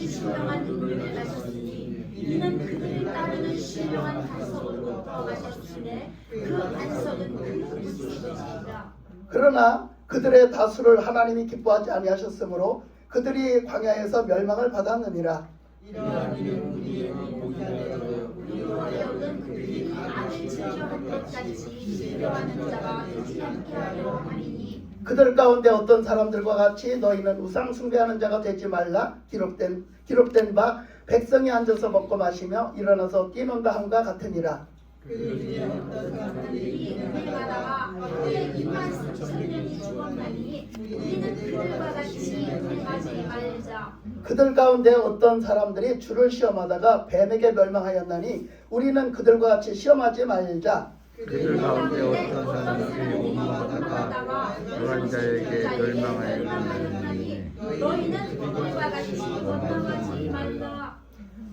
그들이 신령한 눈물을 마셨으니 이는 그들을 따르는 신령한 반석으로부터 마셨으니 그 반석은 그 무지이니라. 그러나 그들의 다수를 하나님이 기뻐하지 아니하셨으므로 그들이 광야에서 멸망을 받았느니라. 이러한 일은 우리의 복이라도 우리로 하여금 그들이 악을 즐겨한 것 같이 즐겨하는 자가 되지 않게 하려 하리니 그들 가운데 어떤 사람들과 같이 너희는 우상 숭배하는 자가 되지 말라. 기록된 바 백성이 앉아서 먹고 마시며 일어나서 뛰논다 함과 같으니라. 그들이 어떤 사람들이 은혜 받아가 후에 2만 3천 명이 죽었나니 우리는 그들과 같이 은혜하지 말자. 그들 가운데 어떤 사람들이 주를 시험하다가 뱀에게 멸망하였나니 우리는 그들과 같이 시험하지 말자. 그들 가운데 어떤 사람들이 원망하다가 노란 자에게 멸망하였나니 너희는 그들과 같이 원망하지 말라.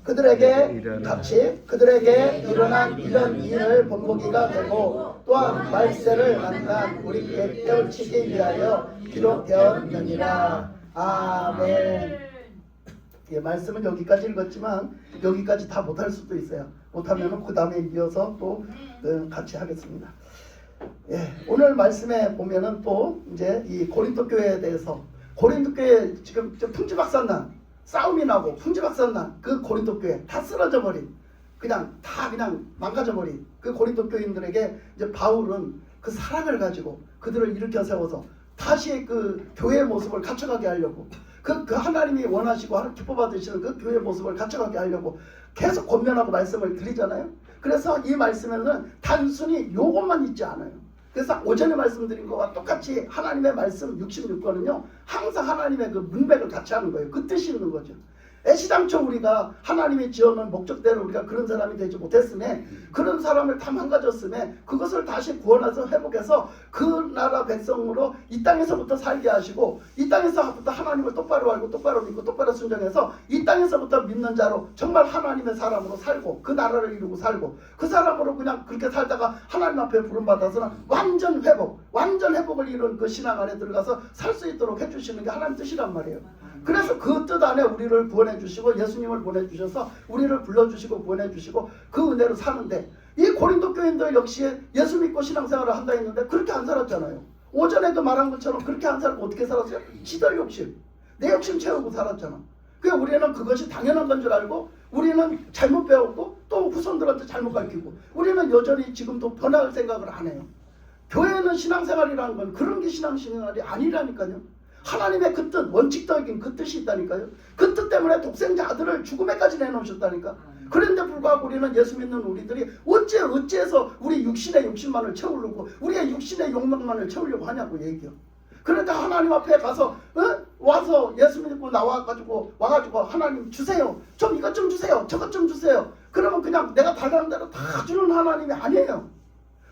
그들에게 일어난 이런 일을 본보기가 되고 또한 말세를 만난 우리께 깨우치기 위하여 기록되었느니라. 아멘. 예, 말씀은 여기까지 읽었지만 여기까지 다 못할 수도 있어요. 못하면 그 다음에 이어서 또 같이 하겠습니다. 예, 오늘 말씀에 보면은 또 이제 이 고린도 교회에 대해서 고린도 교회 지금 풍지박산난 싸움이 나고 풍지박산난 그 고린도 교회 다 쓰러져 버린 그냥 망가져 버린 그 고린도 교인들에게 이제 바울은 그 사랑을 가지고 그들을 일으켜 세워서 다시 그 교회의 모습을 갖춰가게 하려고 그 하나님이 원하시고 기뻐 받으시는 그 교회의 모습을 갖춰가게 하려고 계속 권면하고 말씀을 드리잖아요. 그래서 이 말씀에는 단순히 요것만 있지 않아요. 그래서 오전에 말씀드린 것과 똑같이 하나님의 말씀 66권은요 항상 하나님의 그 문맥을 같이 하는 거예요. 그 뜻이 있는 거죠. 애시당초 우리가 하나님이 지어놓은 목적대로 우리가 그런 사람이 되지 못했음에 그런 사람을 다 망가졌음에 그것을 다시 구원해서 회복해서 그 나라 백성으로 이 땅에서부터 살게 하시고 이 땅에서부터 하나님을 똑바로 알고 똑바로 믿고 똑바로 순종해서 이 땅에서부터 믿는 자로 정말 하나님의 사람으로 살고 그 나라를 이루고 살고 그 사람으로 그냥 그렇게 살다가 하나님 앞에 부름받아서는 완전 회복을 이룬 그 신앙 안에 들어가서 살 수 있도록 해주시는 게 하나님 뜻이란 말이에요. 그래서 그 뜻 안에 우리를 구원해 주시고 예수님을 보내주셔서 우리를 불러주시고 구원해 주시고 그 은혜로 사는데 이 고린도 교인들 역시 예수 믿고 신앙생활을 한다 했는데 그렇게 안 살았잖아요. 오전에도 말한 것처럼 그렇게 안 살고 어떻게 살았어요? 지들 욕심, 내 욕심 채우고 살았잖아. 그러니까 우리는 그것이 당연한 건 줄 알고 우리는 잘못 배웠고 또 후손들한테 잘못 가르치고 우리는 여전히 지금도 변할 생각을 안 해요. 교회는 신앙생활이라는 건 그런 게 신앙생활이 아니라니까요. 하나님의 그 뜻, 원칙적인 그 뜻이 있다니까요. 그 뜻 때문에 독생자 아들을 죽음에까지 내놓으셨다니까. 그런데 불구하고 우리는 예수 믿는 우리들이 어찌해서 우리 육신의 욕심만을 채우려고 우리의 육신의 욕망만을 채우려고 하냐고 얘기해요. 그러니까 하나님 앞에 가서 와서 예수 믿고 와가지고 하나님 주세요. 좀 이것 좀 주세요. 저것 좀 주세요. 그러면 그냥 내가 달라는 대로 다 주는 하나님이 아니에요.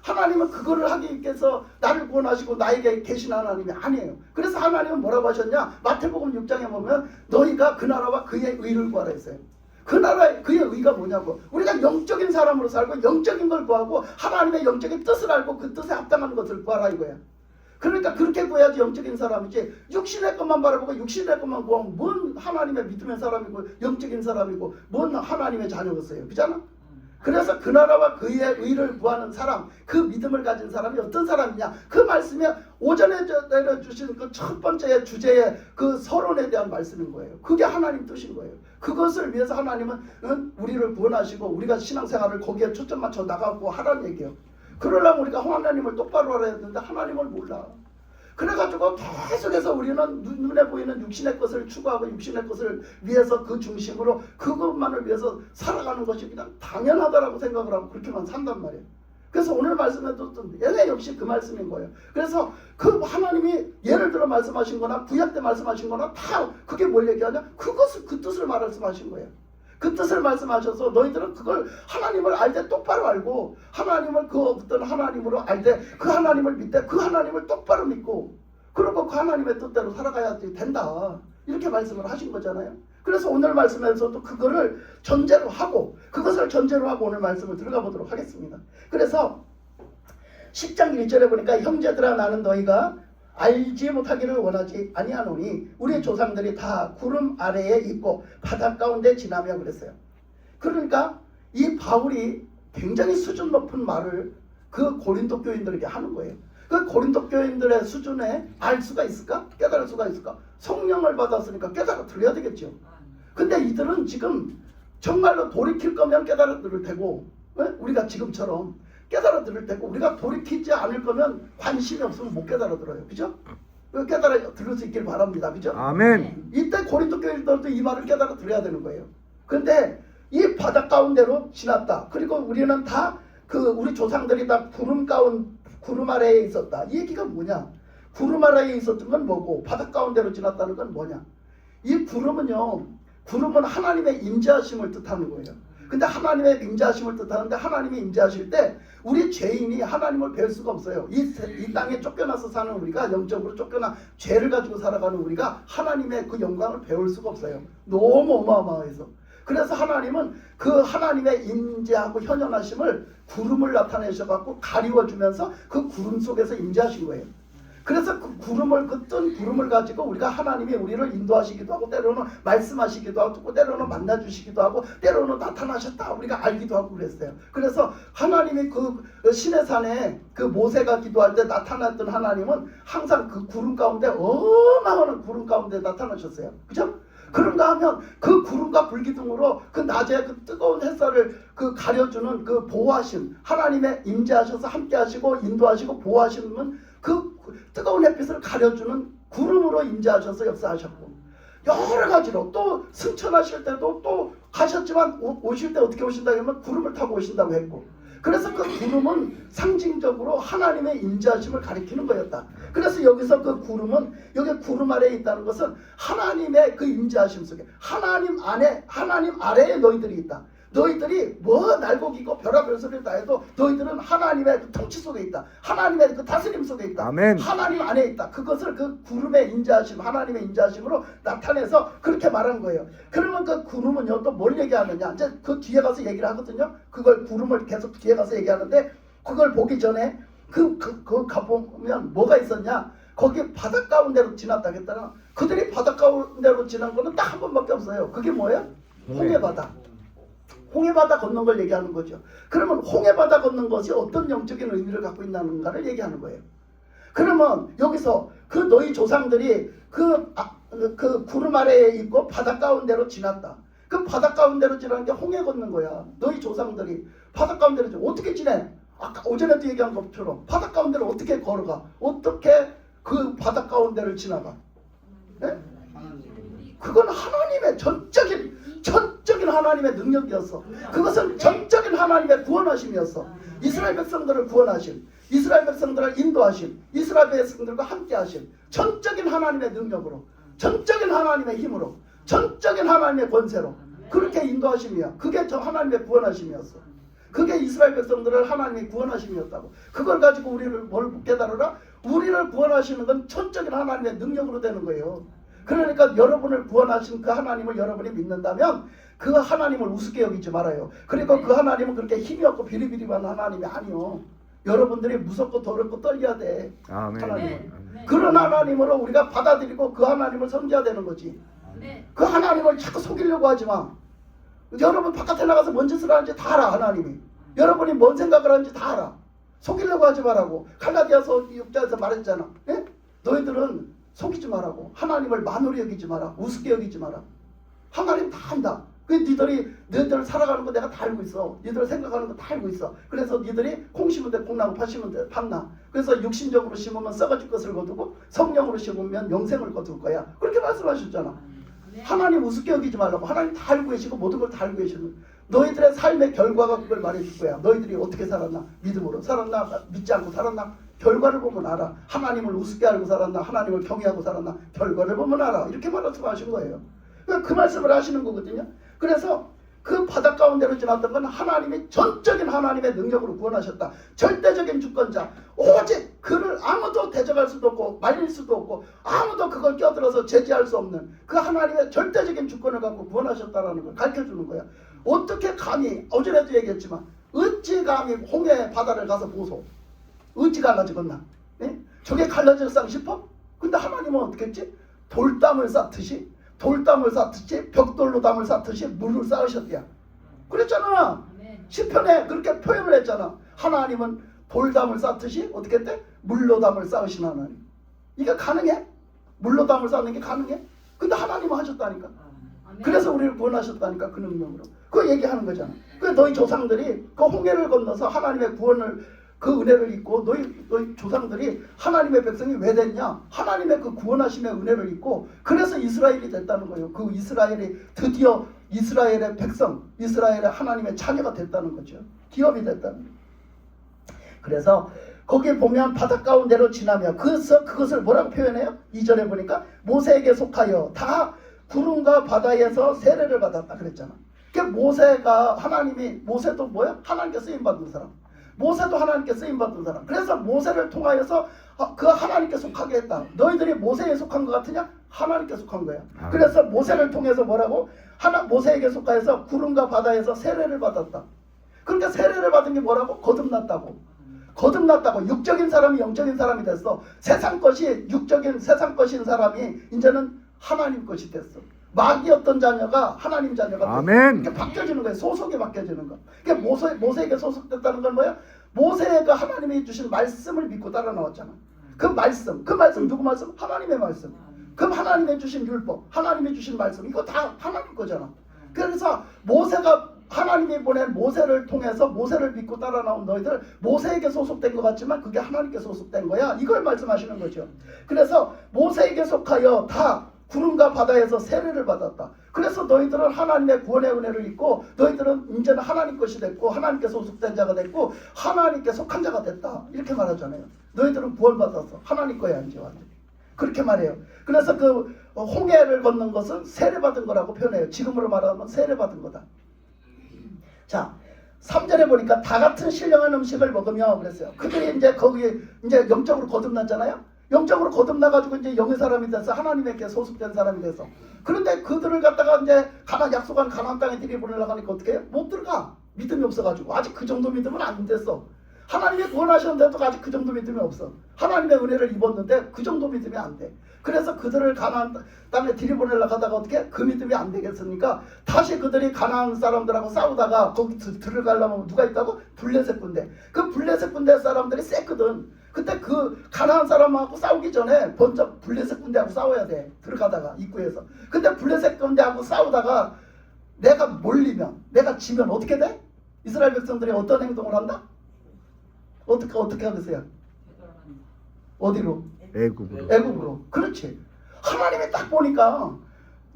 하나님은 그거를 하기 위해서 나를 구원하시고 나에게 계신 하나님이 아니에요. 그래서 하나님은 뭐라고 하셨냐? 마태복음 6장에 보면 너희가 그 나라와 그의 의를 구하라 했어요. 그 나라의 그의 의가 뭐냐고. 우리가 영적인 사람으로 살고 영적인 걸 구하고 하나님의 영적인 뜻을 알고 그 뜻에 합당한 것을 구하라 이거야. 그러니까 그렇게 구해야지 영적인 사람이지 육신의 것만 바라보고 육신의 것만 구하면 뭔 하나님의 믿음의 사람이고 영적인 사람이고 뭔 하나님의 자녀겠어요. 그잖아? 그래서 그 나라와 그의 의를 구하는 사람, 그 믿음을 가진 사람이 어떤 사람이냐? 그 말씀이 오전에 내려주신 그 첫 번째 주제의 그 서론에 대한 말씀인 거예요. 그게 하나님 뜻인 거예요. 그것을 위해서 하나님은 우리를 구원하시고 우리가 신앙생활을 거기에 초점 맞춰 나가고 하라는 얘기예요. 그러려면 우리가 하나님을 똑바로 알아야 되는데 하나님을 몰라. 그래가지고 계속해서 우리는 눈에 보이는 육신의 것을 추구하고 육신의 것을 위해서 그 중심으로 그것만을 위해서 살아가는 것이 그냥 당연하다라고 생각을 하고 그렇게만 산단 말이에요. 그래서 오늘 말씀에도 얘네 역시 그 말씀인 거예요. 그래서 그 하나님이 예를 들어 말씀하신 거나 구약 때 말씀하신 거나 다 그게 뭘 얘기하냐? 그것을 그 뜻을 말씀하신 거예요. 그 뜻을 말씀하셔서 너희들은 그걸 하나님을 알 때 똑바로 알고 하나님을 그 어떤 하나님으로 알 때 그 하나님을 믿되 그 하나님을 똑바로 믿고 그리고 그 하나님의 뜻대로 살아가야 된다. 이렇게 말씀을 하신 거잖아요. 그래서 오늘 말씀에서도 그거를 전제로 하고 그것을 전제로 하고 오늘 말씀을 들어가 보도록 하겠습니다. 그래서 10장 1절에 보니까 형제들아 나는 너희가 알지 못하기를 원하지 아니하노니 우리 조상들이 다 구름 아래에 있고 바다 가운데 지나며 그랬어요. 그러니까 이 바울이 굉장히 수준 높은 말을 그 고린도 교인들에게 하는 거예요. 그 고린도 교인들의 수준에 알 수가 있을까? 깨달을 수가 있을까? 성령을 받았으니까 깨달아 들어야 되겠죠. 근데 이들은 지금 정말로 돌이킬 거면 깨달아 들을 테고, 우리가 지금처럼 깨달아 들을 테고, 우리가 돌이키지 않을 거면 관심이 없으면 못 깨달아 들어요. 그죠? 깨달아 들을 수 있길 바랍니다. 그죠? 아멘. 이때 고린도 교인들도 이 말을 깨달아 들어야 되는 거예요. 근데 이 바다 가운데로 지났다. 그리고 우리는 다 우리 조상들이 다 구름 아래에 있었다. 이 얘기가 뭐냐? 구름 아래에 있었던 건 뭐고 바다 가운데로 지났다는 건 뭐냐? 이 구름은 하나님의 임재하심을 뜻하는 거예요. 근데 하나님의 임재하심을 뜻하는데 하나님이 임재하실 때 우리 죄인이 하나님을 배울 수가 없어요. 이 땅에 쫓겨나서 사는 우리가, 영적으로 쫓겨나 죄를 가지고 살아가는 우리가 하나님의 그 영광을 배울 수가 없어요. 너무 어마어마해서. 그래서 하나님은 그 하나님의 임재하고 현현하심을 구름을 나타내셔갖고 가리워주면서 그 구름 속에서 임재하신 거예요. 그래서 그 뜬 구름을 가지고 우리가 하나님이 우리를 인도하시기도 하고, 때로는 말씀하시기도 하고, 때로는 만나주시기도 하고, 때로는 나타나셨다 우리가 알기도 하고 그랬어요. 그래서 하나님이 그 시내산에 그 모세가 기도할 때 나타났던 하나님은 항상 그 구름 가운데, 어마어마한 구름 가운데 나타나셨어요. 그죠? 그런가 하면 그 구름과 불기둥으로 그 낮에 그 뜨거운 햇살을 가려주는 그 보호하심, 하나님의 임재하셔서 함께 하시고 인도하시고 보호하시는 그 뜨거운 햇빛을 가려주는 구름으로 임재하셔서 역사하셨고, 여러 가지로 또 승천하실 때도 또 가셨지만 오실 때 어떻게 오신다고 하면 구름을 타고 오신다고 했고, 그래서 그 구름은 상징적으로 하나님의 임재하심을 가리키는 거였다. 그래서 여기서 그 구름은, 여기 구름 아래에 있다는 것은 하나님의 그 임재하심 속에, 하나님 아래에 너희들이 있다. 너희들이 뭐 날고 기고 별의별 소리를 다 해도 너희들은 하나님의 그 통치 속에 있다. 하나님의 그 다스림 속에 있다. 아멘. 하나님 안에 있다. 그것을 그 구름의 임재하심, 하나님의 임재하심으로 나타내서 그렇게 말한 거예요. 그러면 그 구름은요 또 뭘 얘기하느냐, 이제 그 뒤에 가서 얘기를 하거든요. 그걸 구름을 계속 뒤에 가서 얘기하는데, 그걸 보기 전에 그 가보면 뭐가 있었냐, 거기 바다 가운데로 지났다 했다가, 그들이 바다 가운데로 지난 거는 딱 한 번밖에 없어요. 그게 뭐예요? 홍해바다. 홍해바다 건넌 걸 얘기하는 거죠. 그러면 홍해바다 건넌 것이 어떤 영적인 의미를 갖고 있는가를 얘기하는 거예요. 그러면 여기서 그 너희 조상들이 그 구름 아래에 있고 바다 가운데로 지났다. 그 바다 가운데로 지나는 게 홍해 건넌 거야. 너희 조상들이 바다 가운데로 어떻게 지내? 아까 오전에도 얘기한 것처럼 바다 가운데로 어떻게 걸어가? 어떻게 그 바다 가운데를 지나가? 네? 그건 하나님의 전적인 하나님의 능력이었어. 그것은 전적인 하나님의 구원하심이었어. 이스라엘 백성들을 구원하심, 이스라엘 백성들을 인도하심, 이스라엘 백성들과 함께하심, 전적인 하나님의 능력으로, 전적인 하나님의 힘으로, 전적인 하나님의 권세로 그렇게 인도하심이야. 그게 저 하나님의 구원하심이었어. 그게 이스라엘 백성들을 하나님이 구원하심이었다고. 그걸 가지고 우리를 뭘 깨달으라? 우리를 구원하시는 건 전적인 하나님의 능력으로 되는 거예요. 그러니까 여러분을 구원하신 그 하나님을 여러분이 믿는다면 그 하나님을 우습게 여기지 말아요. 그리고 그 하나님은 그렇게 힘이 없고 비리비리한 하나님이 아니요. 여러분들이 무섭고 더럽고 떨려야 돼. 아멘. 하나님을. 그런 하나님으로 우리가 받아들이고 그 하나님을 섬겨야 되는 거지. 그 하나님을 자꾸 속이려고 하지 마. 여러분 바깥에 나가서 뭔 짓을 하는지 다 알아. 하나님이. 여러분이 뭔 생각을 하는지 다 알아. 속이려고 하지 말라고. 갈라디아서 6장에서 말했잖아. 예? 너희들은 속이지 말라고. 하나님을 만으로 여기지 마라. 우습게 여기지 마라. 하나님 다 안다. 너희들 살아가는 거 내가 다 알고 있어. 너희들 생각하는 거 다 알고 있어. 그래서 너희들이 콩 심은 데 콩나고 팥 심은 데 팥나. 그래서 육신적으로 심으면 썩어질 것을 거두고 성령으로 심으면 영생을 거둘 거야. 그렇게 말씀하셨잖아. 하나님 우습게 여기지 말라고. 하나님 다 알고 계시고 모든 걸 다 알고 계시는, 너희들의 삶의 결과가 그걸 말해줄 거야. 너희들이 어떻게 살았나? 믿음으로 살았나? 믿지 않고 살았나? 결과를 보면 알아. 하나님을 우습게 알고 살았나? 하나님을 경외하고 살았나? 결과를 보면 알아. 이렇게 말씀하신 거예요. 그 말씀을 하시는 거거든요. 그래서 그 바다 가운데로 지났던 건 하나님이 전적인 하나님의 능력으로 구원하셨다. 절대적인 주권자. 오직 그를 아무도 대적할 수도 없고 말릴 수도 없고 아무도 그걸 껴들어서 제지할 수 없는 그 하나님의 절대적인 주권을 갖고 구원하셨다는 걸 가르쳐주는 거야. 어떻게 감히, 어제도 얘기했지만 어찌 감히 홍해 바다를 가서 보소. 어찌 갈라지겠나? 네? 저게 갈라졌상 싶어? 근데 하나님은 어떻게 했지? 돌담을 쌓듯이 벽돌로 담을 쌓듯이 물을 쌓으셨대요. 그랬잖아. 시편에 그렇게 표현을 했잖아. 하나님은 돌담을 쌓듯이 어떻게 했대? 물로 담을 쌓으신 하나님. 이게 가능해? 물로 담을 쌓는 게 가능해? 근데 하나님은 하셨다니까. 그래서 우리를 구원하셨다니까. 그 능력으로. 그거 얘기하는 거잖아. 그 너희 조상들이 그 홍해를 건너서 하나님의 구원을 그 은혜를 입고 너희 조상들이 하나님의 백성이 왜 됐냐? 하나님의 그 구원하심의 은혜를 입고 그래서 이스라엘이 됐다는 거예요. 그 이스라엘이 드디어 이스라엘의 백성, 이스라엘의 하나님의 자녀가 됐다는 거죠. 기업이 됐다는 거예요. 그래서 거기에 보면 바닷 가운데로 지나며 그것을 뭐라고 표현해요? 2절에 보니까 모세에게 속하여 다 구름과 바다에서 세례를 받았다 그랬잖아. 그러니까 모세가 모세도 뭐야? 하나님께 쓰임받은 사람. 모세도 하나님께 쓰임받은 사람. 그래서 모세를 통하여서 그 하나님께 속하게 했다. 너희들이 모세에 속한 것 같으냐? 하나님께 속한 거야. 그래서 모세를 통해서 뭐라고? 모세에게 속하여서 구름과 바다에서 세례를 받았다. 그러니까 세례를 받은 게 뭐라고? 거듭났다고. 육적인 사람이 영적인 사람이 됐어. 세상 것이 육적인 세상 것인 사람이 이제는 하나님 것이 됐어. 마귀였던 자녀가 하나님 자녀가 됐어. 아멘. 이렇게 바뀌어지는 거예요. 소속이 바뀌어지는 거. 그러니까 모세에게 소속됐다는 건 뭐야? 모세가 하나님이 주신 말씀을 믿고 따라 나왔잖아. 그 말씀 누구 말씀? 하나님의 말씀. 그럼 하나님이 주신 율법, 하나님이 주신 말씀, 이거 다 하나님 거잖아. 그래서 모세가 하나님이 보낸 모세를 통해서 모세를 믿고 따라 나온 너희들 모세에게 소속된 것 같지만 그게 하나님께 소속된 거야. 이걸 말씀하시는 거죠. 그래서 모세에게 속하여 다 구름과 바다에서 세례를 받았다. 그래서 너희들은 하나님의 구원의 은혜를 입고 너희들은 이제는 하나님 것이 됐고 하나님께 소속된 자가 됐고 하나님께 속한 자가 됐다. 이렇게 말하잖아요. 너희들은 구원받았어. 하나님 거야 이제 완전히. 그렇게 말해요. 그래서 그 홍해를 건넌 것은 세례받은 거라고 표현해요. 지금으로 말하면 세례받은 거다. 자, 3절에 보니까 다 같은 신령한 음식을 먹으며 그랬어요. 그들이 이제 거기 이제 영적으로 거듭났잖아요. 영적으로 거듭나가지고 이제 영의 사람이 돼서 하나님에게 소속된 사람이 돼서. 그런데 그들을 갖다가 이제 약속한 가나안 땅에 들이보내려고 하니까 어떻게 해요? 못 들어가. 믿음이 없어가지고. 아직 그 정도 믿음은 안 됐어. 하나님이 구원하셨는데도 아직 그 정도 믿음이 없어. 하나님의 은혜를 입었는데 그 정도 믿음이 안 돼. 그래서 그들을 가나안 땅에 들이보내려고 하다가 어떻게? 그 믿음이 안 되겠으니까 다시 그들이 가나안 사람들하고 싸우다가 거기 들어가려면 누가 있다고? 블레셋 군대. 그 블레셋 군대 사람들이 셌거든. 그때 그 가나안 사람하고 싸우기 전에 먼저 블레셋 군대하고 싸워야 돼. 들어가다가 입구에서. 근데 블레셋 군대하고 싸우다가 내가 몰리면, 내가 지면 어떻게 돼? 이스라엘 백성들이 어떤 행동을 한다? 어떻게 하겠어요? 어디로? 애굽으로. 그렇지. 하나님이 딱 보니까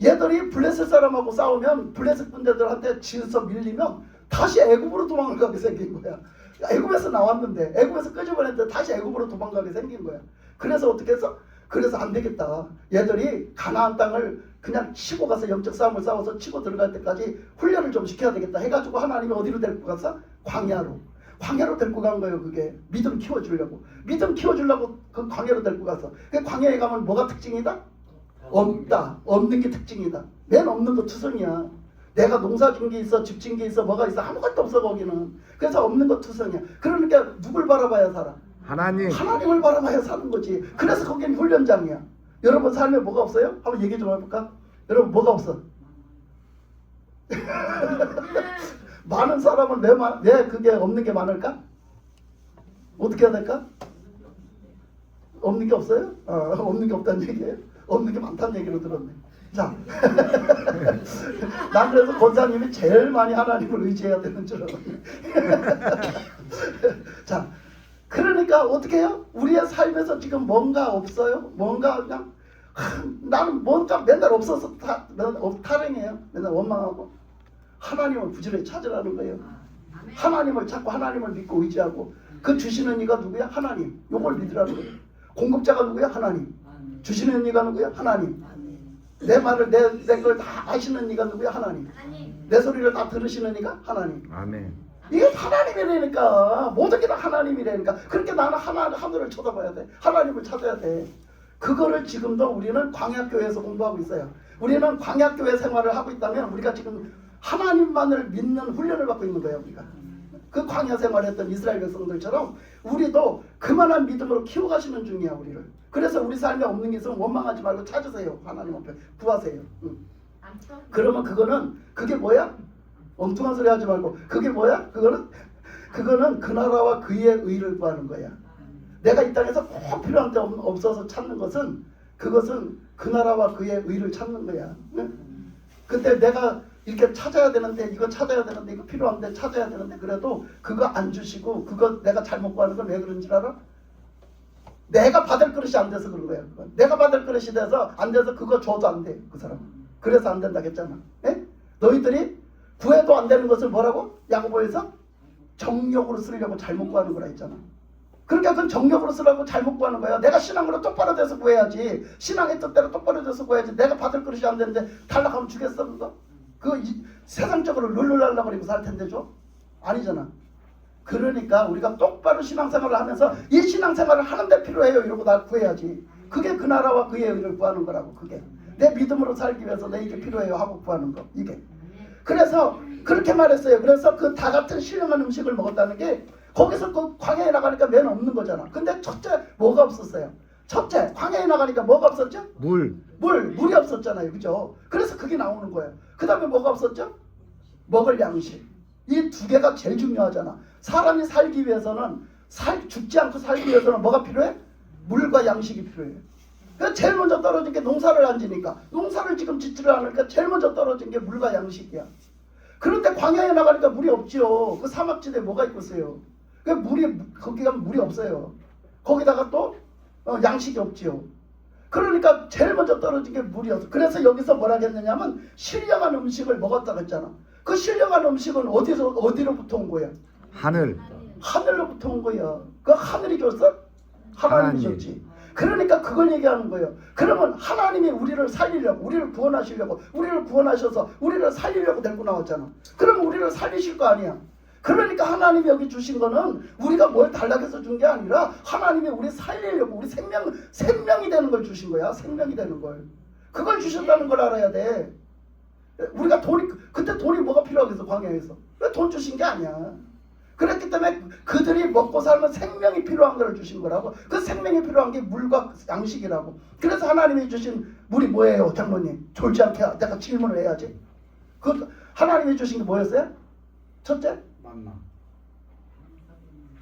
얘들이 블레셋 사람하고 싸우면 블레셋 군대들한테 지어서 밀리면 다시 애굽으로 도망을 가게 생긴 거야. 애굽에서 나왔는데 애굽에서 끄집어냈는데 다시 애굽으로 도망가게 생긴 거야. 그래서 어떻게 했어? 그래서 안 되겠다. 얘들이 가나안 땅을 그냥 치고 가서 영적 싸움을 싸워서 치고 들어갈 때까지 훈련을 좀 시켜야 되겠다 해가지고 하나님이 어디로 데리고 갔어? 광야로 데리고 간 거예요. 그게 믿음 키워주려고 그 광야로 데리고 가서. 그 광야에 가면 뭐가 특징이다? 없는 게 특징이다. 맨 없는 거 투성이야. 내가 농사 진 게 있어, 집 진 게 있어, 뭐가 있어, 아무것도 없어 거기는. 그래서 없는 거 투성이야. 그러니까 누굴 바라봐야 살아? 하나님을 바라봐야 사는 거지. 그래서 거기는 훈련장이야. 여러분 삶에 뭐가 없어요? 한번 얘기 좀 해볼까? 여러분 뭐가 없어? 많은 사람은 왜 그게 없는 게 많을까? 어떻게 해야 될까? 없는 게 없어요? 없는 게 없다는 얘기예요? 없는 게 많다는 얘기로 들었네. 자, 난 그래서 권사님이 제일 많이 하나님을 의지해야 되는 줄 알았네. 자, 그러니까 어떻게 해요? 우리의 삶에서 지금 뭔가 없어요? 뭔가 그냥 나는 뭔가 맨날 없어서 타령해요. 맨날 원망하고. 하나님을 부지런히 찾으라는 거예요. 하나님을 찾고 하나님을 믿고 의지하고 그 주시는 이가 누구야? 하나님. 요걸 믿으라는 거예요. 공급자가 누구야? 하나님. 주시는 이가 누구야? 하나님. 내 말을 내 걸 다 아시는 이가 누구야? 하나님. 내 소리를 다 들으시는 이가 하나님. 아멘. 이게 하나님이라니까. 모든 게 다 하나님이라니까. 그렇게 나는 하늘을 쳐다봐야 돼. 하나님을 찾아야 돼. 그거를 지금도 우리는 광야교회에서 공부하고 있어요. 우리는 광야교회 생활을 하고 있다면 우리가 지금 하나님만을 믿는 훈련을 받고 있는 거예요. 우리가. 그 광야 생활했던 이스라엘 백성들처럼 우리도 그만한 믿음으로 키워가시는 중이야 우리를. 그래서 우리 삶에 없는 게 있으면 원망하지 말고 찾으세요. 하나님 앞에 구하세요. 그러면 그게 뭐야? 엉뚱한 소리 하지 말고 그게 뭐야? 그거는 그 나라와 그의 의를 구하는 거야. 내가 이 땅에서 꼭 필요한 데 없어서 찾는 것은 그것은 그 나라와 그의 의를 찾는 거야. 근데 내가 이렇게 찾아야 되는데 이거 찾아야 되는데 이거 필요한데 찾아야 되는데 그래도 그거 안 주시고 그거 내가 잘못 구하는 건 왜 그런 줄 알아? 내가 받을 그릇이 안 돼서 그런 거야. 그건. 내가 받을 그릇이 돼서 안 돼서 그거 줘도 안 돼. 그 사람. 그래서 안 된다고 했잖아. 예? 너희들이 구해도 안 되는 것을 뭐라고? 야고보에서 정욕으로 쓰려고 잘못 구하는 거라 했잖아. 그러니까 그건 정욕으로 쓰라고 잘못 구하는 거야. 내가 신앙으로 똑바로 돼서 구해야지. 신앙의 뜻대로 똑바로 돼서 구해야지. 내가 받을 그릇이 안 되는데 탈락하면 주겠어 그거? 세상적으로 룰루랄라 버리고 살 텐데 줘? 아니잖아. 그러니까 우리가 똑바로 신앙생활을 하면서 이 신앙생활을 하는데 필요해요 이러고 나 구해야지. 그게 그 나라와 그의 의를 구하는 거라고. 그게 내 믿음으로 살기 위해서 내 이게 필요해요 하고 구하는 거. 이게 그래서 그렇게 말했어요. 그래서 그 다 같은 신령한 음식을 먹었다는 게 거기서 그 광야에 나가니까 맨 없는 거잖아. 근데 첫째 뭐가 없었어요? 첫째 광야에 나가니까 뭐가 없었죠? 물이 없었잖아요. 그죠? 그래서 그게 나오는 거예요. 그 다음에 뭐가 없었죠? 먹을 양식. 이 두 개가 제일 중요하잖아. 사람이 살기 위해서는 죽지 않고 살기 위해서는 뭐가 필요해? 물과 양식이 필요해요. 그래서 제일 먼저 떨어진 게 농사를 안 지니까 농사를 지금 짓지를 않으니까 제일 먼저 떨어진 게 물과 양식이야. 그런데 광야에 나가니까 물이 없지요. 그 사막지대에 뭐가 있겠어요? 거기 가면 물이 없어요. 거기다가 또 양식이 없지요. 그러니까 제일 먼저 떨어진 게 물이었어. 그래서 여기서 뭐라 했느냐면 신령한 음식을 먹었다고 했잖아. 그 신령한 음식은 어디로부터 온 거야? 하늘로부터 온 거야. 그 하늘이 줬어? 하나님이 줬지. 그러니까 그걸 얘기하는 거예요. 그러면 하나님이 우리를 살리려고, 우리를 구원하시려고, 우리를 구원하셔서 우리를 살리려고 데리고 나왔잖아. 그럼 우리를 살리실 거 아니야. 그러니까 하나님이 여기 주신 거는 우리가 뭘 달라해서 준 게 아니라 하나님이 우리 살리려고 우리 생명이 되는 걸 주신 거야. 생명이 되는 걸. 그걸 주셨다는 걸 알아야 돼. 우리가 그때 돈이 뭐가 필요하겠어 광야에서. 왜 돈 주신 게 아니야. 그랬기 때문에 그들이 먹고 살면 생명이 필요한 걸 주신 거라고. 그 생명이 필요한 게 물과 양식이라고. 그래서 하나님이 주신 물이 뭐예요 장로님? 졸지 않게 내가 질문을 해야지. 그 하나님이 주신 게 뭐였어요? 첫째? 만나.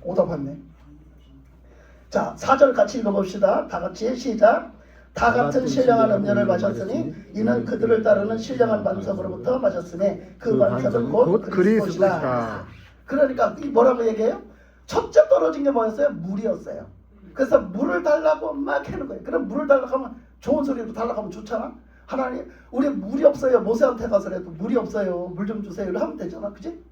오답했네. 자 4절 같이 읽어봅시다. 다 같이 시작. 다 같은 신령한 음료를 마셨으니 이는 그들을 따르는 신령한 반석으로부터 마셨으니 그 반석은 곧 그리스도시라. 그러니까 이 뭐라고 얘기해요? 첫째 떨어진 게 뭐였어요? 물이었어요. 그래서 물을 달라고 막 하는 거예요. 그럼 물을 달라고 하면 좋은 소리로 달라고 하면 좋잖아. 하나님 우리 물이 없어요. 모세한테 가서라도 물이 없어요. 물 좀 주세요. 이렇게 하면 되잖아. 그지?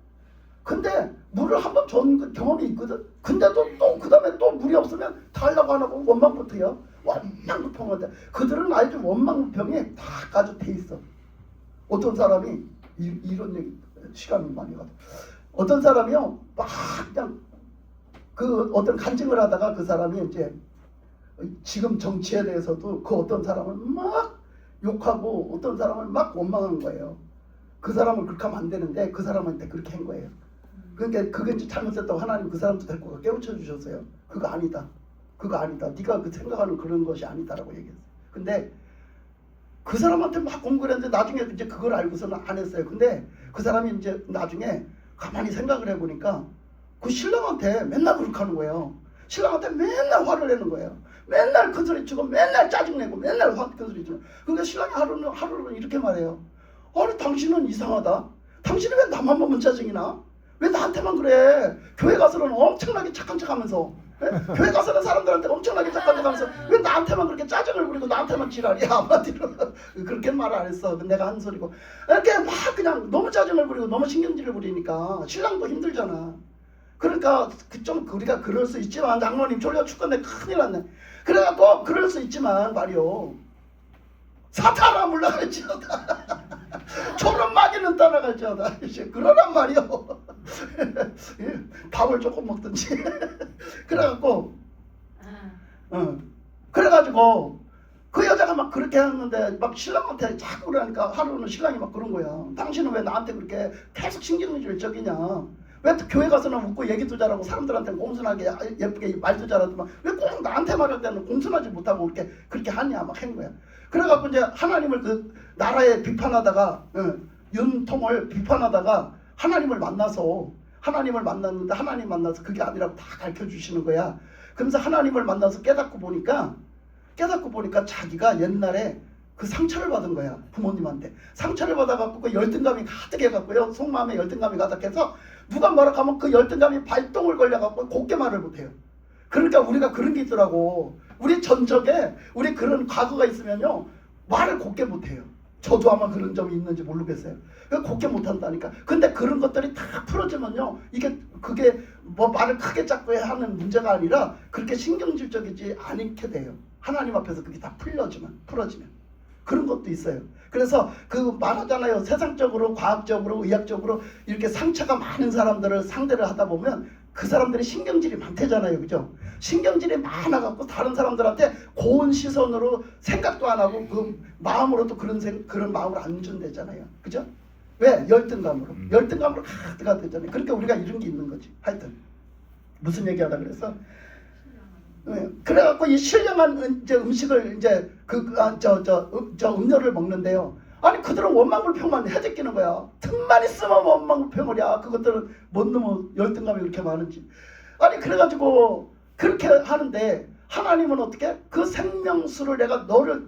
근데 물을 한번 준 경험이 있거든. 근데도 또 그 다음에 또 물이 없으면 달라고 안 하고 원망부터요. 원망부평한데 그들은 아주 원망부평이 다 가지고 돼 있어. 어떤 사람이 이런 얘기 시간이 많이 가도 어떤 사람이요 막 그냥 그 어떤 간증을 하다가 그 사람이 이제 지금 정치에 대해서도 그 어떤 사람은 막 욕하고 어떤 사람을 막 원망한 거예요. 그 사람을 그렇게 하면 안 되는데 그 사람한테 그렇게 한 거예요. 그러니까 그게 이제 잘못했다고 하나님 그 사람도 데리고 깨우쳐 주셨어요. 그거 아니다. 네가 그 생각하는 그런 것이 아니다라고 얘기했어요. 근데 그 사람한테 막 공부를 했는데 나중에 이제 그걸 알고서는 안 했어요. 근데 그 사람이 이제 나중에 가만히 생각을 해보니까 그 신랑한테 맨날 그렇게 하는 거예요. 신랑한테 맨날 화를 내는 거예요. 맨날 큰 소리 치고 맨날 짜증내고 맨날 큰 소리 치고. 그러니까 신랑이 하루는 이렇게 말해요. 아니 당신은 이상하다. 당신은 왜 나만 보면 짜증이 나? 왜 나한테만 그래? 교회 가서는 엄청나게 착한 척하면서 교회 가서는 사람들한테 엄청나게 착한 척하면서 왜 나한테만 그렇게 짜증을 부리고 나한테만 지랄이야? 한마디로 그렇게 말 안 했어. 내가 한 소리고 이렇게 막 그냥 너무 짜증을 부리고 너무 신경질을 부리니까 신랑도 힘들잖아. 그러니까 우리가 그럴 수 있지만 장모님 졸려 죽겠네 큰일 났네. 그래갖고 그럴 수 있지만 말이요. 사탄아 물러갈지어다. 졸은 마귀는 떠나갈지어다. 그러란 말이요. 밥을 조금 먹든지. 그래갖고 그래가지고 그 여자가 막 그렇게 했는데 막 신랑한테 자꾸 그러니까 하루는 신랑이 막 그런 거야. 당신은 왜 나한테 그렇게 계속 신경질적이냐. 왜 교회 가서는 웃고 얘기도 잘하고 사람들한테는 공손하게 예쁘게 말도 잘하더만 왜 꼭 나한테 말할 때는 공손하지 못하고 그렇게 하냐 막 한 거야. 그래갖고 이제 하나님을 그 나라에 비판하다가 윤통을 비판하다가 하나님을 만났는데 하나님 만나서 그게 아니라고 다 가르쳐 주시는 거야. 그러면서 하나님을 만나서 깨닫고 보니까 자기가 옛날에 그 상처를 받은 거야. 부모님한테 상처를 받아갖고 그 열등감이 가득해갖고요, 속마음에 열등감이 가득해서 누가 뭐라 하면 그 열등감이 발동을 걸려갖고 곱게 말을 못해요. 그러니까 우리가 그런 게 있더라고. 우리 전적에 우리 그런 과거가 있으면요 말을 곱게 못해요. 저도 아마 그런 점이 있는지 모르겠어요. 곱게 못한다니까. 근데 그런 것들이 다 풀어지면요 그게 뭐 말을 크게 작고 하는 문제가 아니라 그렇게 신경질적이지 않게 돼요. 하나님 앞에서 그게 다 풀어지면 그런 것도 있어요. 그래서 그 말하잖아요. 세상적으로 과학적으로 의학적으로 이렇게 상처가 많은 사람들을 상대를 하다 보면 그 사람들이 신경질이 많대잖아요. 그죠? 신경질이 많아갖고 다른 사람들한테 고운 시선으로 생각도 안 하고 그 마음으로도 그런 마음을 안 준대잖아요. 그죠? 왜? 열등감으로 가득가 되잖아요. 그러니까 우리가 이런 게 있는 거지. 하여튼 무슨 얘기하다 그래서 그래갖고 이 신령한 이제 음식을 이제 음료를 먹는데요. 아니 그들은 원망불평만 해제끼는 거야. 틈만 있으면 원망불평을이야. 그것들은 못 넘어 열등감이 그렇게 많은지. 아니 그래가지고 그렇게 하는데 하나님은 어떻게 그 생명수를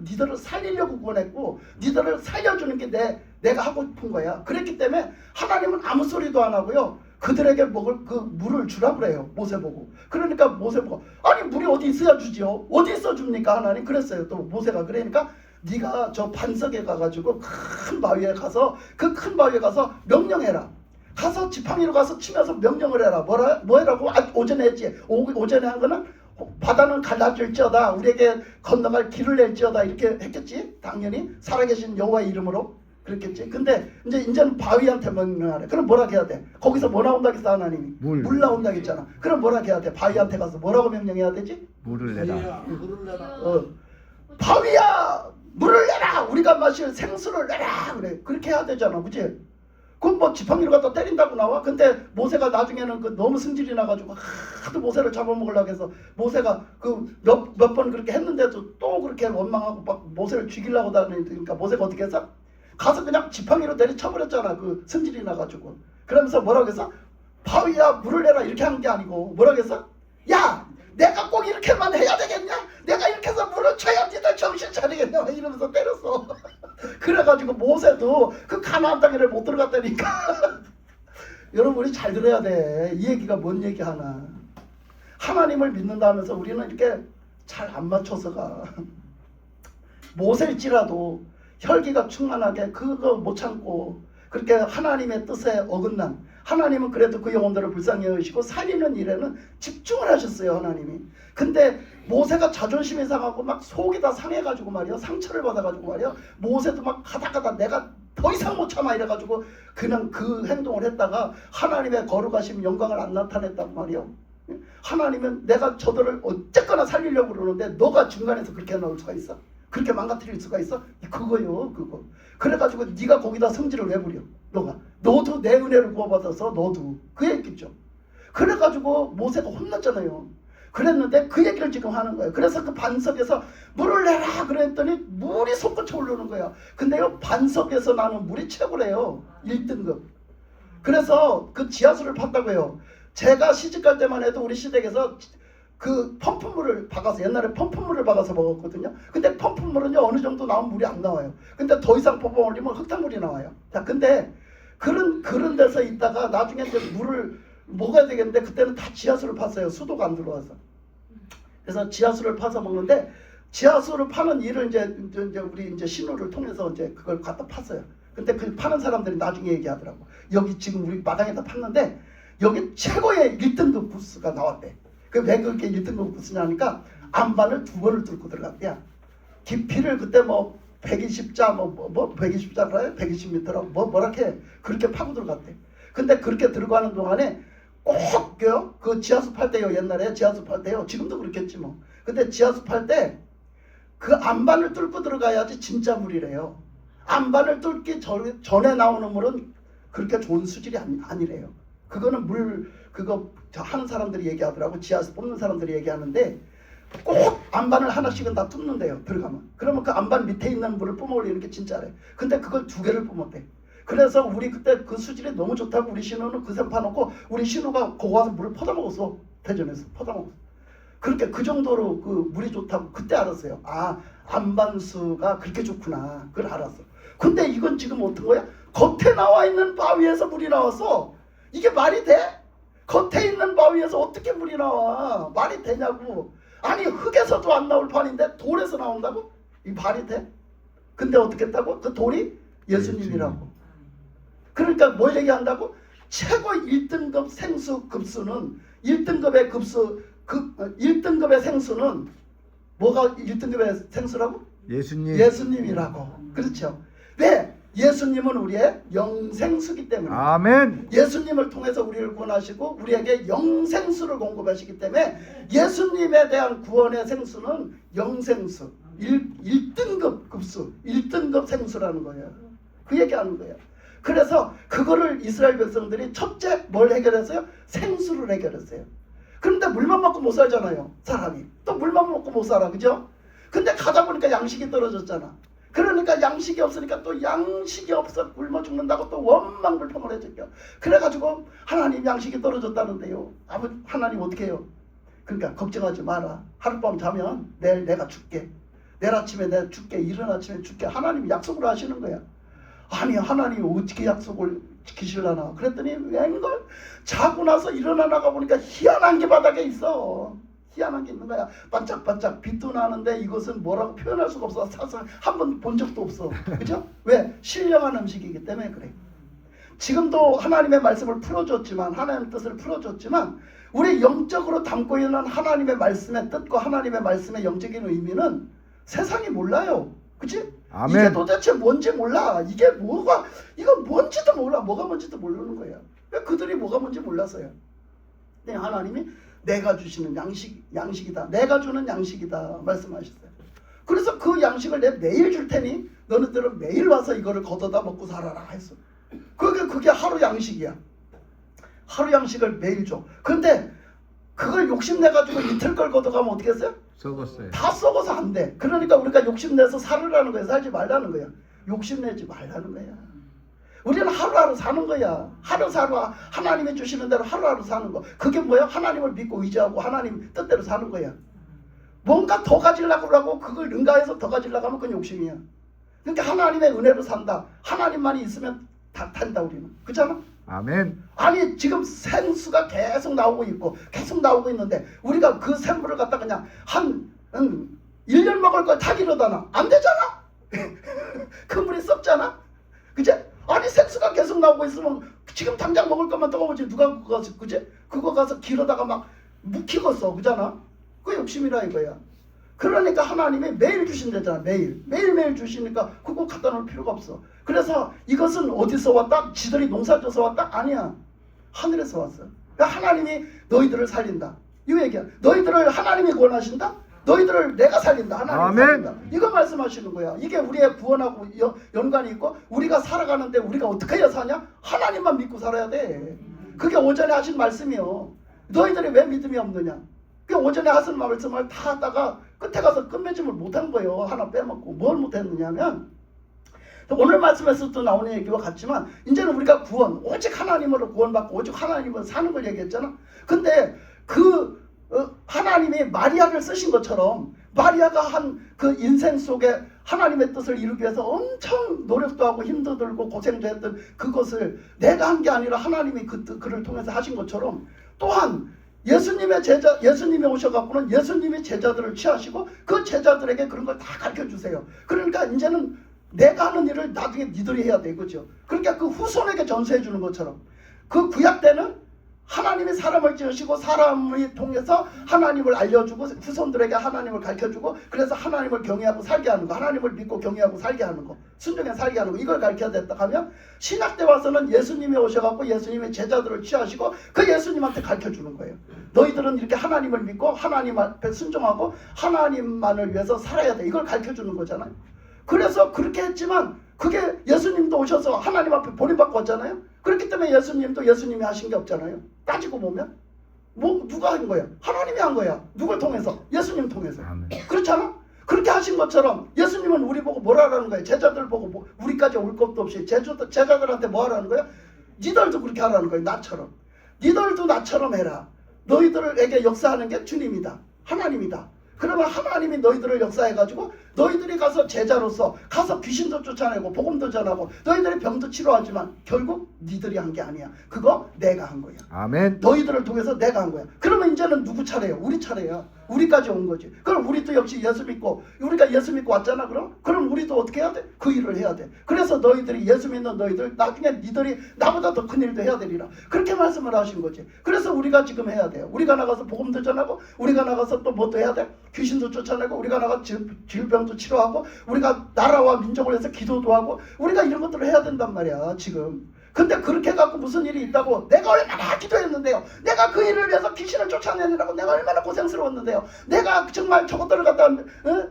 니들을 살리려고 구원했고 니들을 살려주는 게 내가 하고 싶은 거야. 그랬기 때문에 하나님은 아무 소리도 안 하고요. 그들에게 먹을 그 물을 주라 그래요. 모세 보고. 그러니까 모세 보고 아니 물이 어디 있어야 주지요? 어디 있어 줍니까 하나님? 그랬어요. 또 모세가 그러니까 네가 저 반석에 가가지고 큰 바위에 가서 그 큰 바위에 가서 명령해라. 가서 지팡이로 가서 치면서 명령을 해라. 뭐 해라고? 오전에 했지. 오전에 한 거는 바다는 갈라질지어다. 우리에게 건너갈 길을 낼지어다. 이렇게 했겠지. 당연히 살아계신 여호와의 이름으로 그랬겠지. 근데 이제는 바위한테 명령하래. 그럼 뭐라 해야 돼? 거기서 뭐 나온다 했어 하나님이? 물 나온다 했잖아. 그럼 뭐라 해야 돼? 바위한테 가서 뭐라고 명령해야 되지? 물을 내라. 바위야 물을 내라. 우리가 마실 생수를 내라. 그래. 그렇게 해야 되잖아. 그치? 그럼 뭐 지팡이로 갖다 때린다고 나와? 근데 모세가 나중에는 그 너무 승질이 나가지고 하도 모세를 잡아먹으려고 해서 모세가 그 몇 번 그렇게 했는데도 또 그렇게 원망하고 막 모세를 죽이려고 다니니까 모세가 어떻게 했어? 가서 그냥 지팡이로 내리쳐버렸잖아. 그 승질이 나가지고. 그러면서 뭐라고 했어? 바위야 물을 내라 이렇게 한 게 아니고 뭐라고 했어? 야 내가 꼭 이렇게만 해야 되겠냐? 내가 이렇게 해서 물을 쳐야 니들 정신 차리겠냐? 이러면서 때렸어. 그래가지고 모세도 그 가나안 땅에를 못 들어갔다니까. 여러분 우리 잘 들어야 돼. 이 얘기가 뭔 얘기 하나. 하나님을 믿는다 하면서 우리는 이렇게 잘 안 맞춰서가. 모세일지라도 혈기가 충만하게 그거 못 참고 그렇게 하나님의 뜻에 어긋난 하나님은 그래도 그 영혼들을 불쌍히 여기시고 살리는 일에는 집중을 하셨어요. 하나님이. 근데 모세가 자존심이 상하고 막 속이 다 상해가지고 말이야. 상처를 받아가지고 말이야. 모세도 막 가다 내가 더 이상 못 참아 이래가지고 그냥 그 행동을 했다가 하나님의 거룩하심 영광을 안 나타냈단 말이야. 하나님은 내가 저들을 어쨌거나 살리려고 그러는데 너가 중간에서 그렇게 넣을 수가 있어? 그렇게 망가뜨릴 수가 있어? 그거요 그거. 그래가지고 네가 거기다 성질을 왜 부려? 너도 내 은혜를 구원받아서 너도 그 얘기죠. 그래가지고 모세가 혼났잖아요. 그랬는데 그 얘기를 지금 하는 거예요. 그래서 그 반석에서 물을 내라 그랬더니 물이 솟구쳐 오르는 거야. 근데요 반석에서 나는 물이 최고래요. 1등급. 그래서 그 지하수를 팠다고 해요. 제가 시집갈 때만 해도 우리 시댁에서 그 펌프물을 박아서 옛날에 펌프물을 박아서 먹었거든요. 근데 펌프물은요 어느 정도 나오면 물이 안 나와요. 근데 더 이상 뽑아 올리면 흙탕물이 나와요. 자 근데 그런 데서 있다가 나중에 이제 물을 먹어야 되겠는데 그때는 다 지하수를 팠어요. 수도가 안 들어와서. 그래서 지하수를 파서 먹는데 지하수를 파는 일을 이제 우리 이제 신호를 통해서 이제 그걸 갖다 팠어요. 근데 그 파는 사람들이 나중에 얘기하더라고. 여기 지금 우리 마당에다 팠는데 여기 최고의 1등급 부스가 나왔대. 왜 그렇게 1등급 부스냐니까 안반을 2번을 뚫고 들어갔대요. 깊이를 그때 뭐 120자 뭐 120자라요? 120m라고 뭐렇게 그렇게 파고 들어갔대. 근데 그렇게 들어가는 동안에 꼭요 그 지하수 팔 때요 옛날에 지하수 팔 때요 지금도 그렇겠지 뭐. 근데 지하수 팔 때 그 안반을 뚫고 들어가야지 진짜 물이래요. 안반을 뚫기 전에 나오는 물은 그렇게 좋은 수질이 아니래요. 그거는 물 그거 하는 사람들이 얘기하더라고. 지하에서 뽑는 사람들이 얘기하는데 꼭 안반을 하나씩은 다 뚫는데요. 들어가면. 그러면 그 안반 밑에 있는 물을 뿜어올리는 게 진짜래. 근데 그걸 2개를 뿜었대. 그래서 우리 그때 그 수질이 너무 좋다고 우리 신우는 그새 파놓고 우리 신우가 거기 와서 물을 퍼다 먹었어. 대전에서 퍼다 먹었어. 그렇게 그 정도로 그 물이 좋다고 그때 알았어요. 아, 안반수가 그렇게 좋구나. 그걸 알았어. 근데 이건 지금 어떤 거야? 겉에 나와 있는 바위에서 물이 나왔어. 이게 말이 돼? 겉에 있는 바위에서 어떻게 물이 나와? 말이 되냐고. 아니 흙에서도 안 나올 판인데 돌에서 나온다고? 이 말이 돼? 근데 어떻게 했다고? 그 돌이 예수님이라고. 그러니까 뭘 얘기한다고? 최고 1등급 생수 급수는 1등급의 급수 1등급의 생수는 뭐가 1등급의 생수라고? 예수님이라고. 그렇죠. 왜? 예수님은 우리의 영생수기 때문에. 아멘. 예수님을 통해서 우리를 구원하시고 우리에게 영생수를 공급하시기 때문에 예수님에 대한 구원의 생수는 영생수 1등급 급수 1등급 생수라는 거예요. 그 얘기하는 거예요. 그래서 그거를 이스라엘 백성들이 첫째 뭘 해결했어요? 생수를 해결했어요. 그런데 물만 먹고 못 살잖아요. 사람이 또 물만 먹고 못 살아. 그죠? 근데 가다 보니까 양식이 떨어졌잖아. 그러니까 양식이 없으니까 또 양식이 없어 굶어 죽는다고 또 원망불평을 해줬죠. 그래가지고 하나님 양식이 떨어졌다는데요. 하나님 어떻게 해요? 그러니까 걱정하지 마라. 하룻밤 자면 내일 내가 줄게. 내일 아침에 내가 줄게. 이른 아침에 줄게. 하나님이 약속을 하시는 거야. 아니 하나님이 어떻게 약속을 지키실라나. 그랬더니 웬걸 자고 나서 일어나 나가 보니까 희한한 게 바닥에 있어. 희한한 게 있는 거야. 반짝반짝 빛도 나는데 이것은 뭐라고 표현할 수가 없어. 사실 한 번 본 적도 없어. 그죠? 왜? 신령한 음식이기 때문에 그래. 지금도 하나님의 말씀을 풀어줬지만 하나님의 뜻을 풀어줬지만 우리 영적으로 담고 있는 하나님의 말씀의 뜻과 하나님의 말씀의 영적인 의미는 세상이 몰라요. 그치? 아멘. 이게 도대체 뭔지 몰라. 이게 뭐가 이건 뭔지도 몰라. 뭐가 뭔지도 모르는 거야. 왜 그들이 뭐가 뭔지 몰랐어요. 근데 하나님이 내가 주시는 양식이다. 내가 주는 양식이다 말씀하셨어요. 그래서 그 양식을 내가 매일 줄 테니 너네들은 매일 와서 이거를 걷어다 먹고 살아라 했어. 그게 하루 양식이야. 하루 양식을 매일 줘. 근데 그걸 욕심내가지고 이틀 걸 걷어가면 어떻게 했어요? 썩었어요. 다 썩어서 안 돼. 그러니까 우리가 욕심내서 살으라는 거야. 살지 말라는 거야. 욕심내지 말라는 거야. 우리는 하루하루 사는 거야. 하루하루 하나님이 주시는 대로 하루하루 사는 거. 그게 뭐야? 하나님을 믿고 의지하고 하나님 뜻대로 사는 거야. 뭔가 더 가지려고 그러고 그걸 능가해서 더 가지려고 하면 그건 욕심이야. 그러니까 하나님의 은혜로 산다. 하나님만이 있으면 다 탄다 우리는. 그렇잖아? 아멘. 아니 지금 생수가 계속 나오고 있고 계속 나오고 있는데 우리가 그 샘물을 갖다 그냥 한 1년 먹을 걸 다 기르다 놔. 안 되잖아? 그 물이 썩잖아? 그제? 아니 생수가 계속 나오고 있으면 지금 당장 먹을 것만 떠오지 누가 그거 가서 그제? 그거 가서 기르다가 막 묵히겠어. 그잖아? 그 욕심이라 이거야. 그러니까 하나님이 매일 주신다잖아. 매일매일 주시니까 그거 갖다 놓을 필요가 없어. 그래서 이것은 어디서 왔다? 지들이 농사져서 왔다? 아니야. 하늘에서 왔어. 그러니까 하나님이 너희들을 살린다. 이 얘기야. 너희들을 하나님이 구원하신다? 너희들을 내가 살린다. 하나님이 살린다. 이거 말씀하시는 거야. 이게 우리의 구원하고 연관이 있고 우리가 살아가는데 우리가 어떻게 해야 사냐? 하나님만 믿고 살아야 돼. 그게 오전에 하신 말씀이요. 너희들이 왜 믿음이 없느냐? 그 오전에 하신 말씀을 다 하다가 끝에 가서 끝맺음을 못한 거예요. 하나 빼먹고. 뭘 못했느냐면 오늘 말씀에서도 나오는 얘기와 같지만 이제는 우리가 구원, 오직 하나님으로 구원받고 오직 하나님으로 사는 걸 얘기했잖아. 근데 그 하나님이 마리아를 쓰신 것처럼 마리아가 한 그 인생 속에 하나님의 뜻을 이루기 위해서 엄청 노력도 하고 힘도 들고 고생도 했던 그것을 내가 한 게 아니라 하나님이 그를 통해서 하신 것처럼 또한 예수님이 오셔갖고는 예수님이 제자들을 취하시고 그 제자들에게 그런 걸 다 가르쳐 주세요. 그러니까 이제는 내가 하는 일을 나중에 니들이 해야 돼. 그죠? 그러니까 그 후손에게 전수해 주는 것처럼 그 구약 때는 하나님이 사람을 지으시고 사람을 통해서 하나님을 알려주고 후손들에게 하나님을 가르쳐주고 그래서 하나님을 경외하고 살게 하는 거, 하나님을 믿고 경외하고 살게 하는 거, 순종해 살게 하는 거, 이걸 가르쳐야 됐다 하면 신약 때 와서는 예수님이 오셔갖고 예수님의 제자들을 취하시고 그 예수님한테 가르쳐주는 거예요. 너희들은 이렇게 하나님을 믿고 하나님 앞에 순종하고 하나님만을 위해서 살아야 돼. 이걸 가르쳐주는 거잖아요. 그래서 그렇게 했지만 그게 예수님도 오셔서 하나님 앞에 버림받고 왔잖아요. 그렇기 때문에 다음에 예수님도 예수님이 하신 게 없잖아요. 따지고 보면 뭐 누가 한 거야? 하나님이 한 거야. 누굴 통해서? 예수님 통해서. 아멘. 그렇잖아? 그렇게 하신 것처럼 예수님은 우리 보고 뭐라 하라는 거예요? 제자들 보고 뭐 우리까지 올 것도 없이 제자들한테 뭐 하라는 거야? 니들도 그렇게 하라는 거예요. 나처럼. 니들도 나처럼 해라. 너희들에게 역사하는 게 주님이다. 하나님이다. 그러면 하나님이 너희들을 역사해가지고 너희들이 가서 제자로서 가서 귀신도 쫓아내고 복음도 전하고 너희들의 병도 치료하지만 결국 니들이 한 게 아니야. 그거 내가 한 거야. 아멘. 너희들을 통해서 내가 한 거야. 그러면 이제는 누구 차례예요? 우리 차례야. 우리까지 온 거지. 그럼 우리도 역시 예수 믿고 우리가 예수 믿고 왔잖아. 그럼 우리도 어떻게 해야 돼? 그 일을 해야 돼. 그래서 너희들이 예수 믿는 너희들 나중에 니들이 나보다 더 큰 일도 해야 되리라. 그렇게 말씀을 하신 거지. 그래서 우리가 지금 해야 돼요. 우리가 나가서 복음도 전하고 우리가 나가서 또 뭐 또 해야 돼? 귀신도 쫓아내고 우리가 나가 질병도 치료하고 우리가 나라와 민족을 위해서 기도도 하고 우리가 이런 것들을 해야 된단 말이야 지금. 근데 그렇게 갖고 무슨 일이 있다고 내가 얼마나 기도했는데요. 내가 그 일을 위해서 귀신을 쫓아내느라고 내가 얼마나 고생스러웠는데요. 내가 정말 저것들을 갖다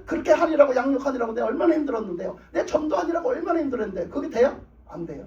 그렇게 하니라고 양육하니라고 내가 얼마나 힘들었는데요. 내 전도하니라고 얼마나 힘들었는데 그게 돼요? 안 돼요.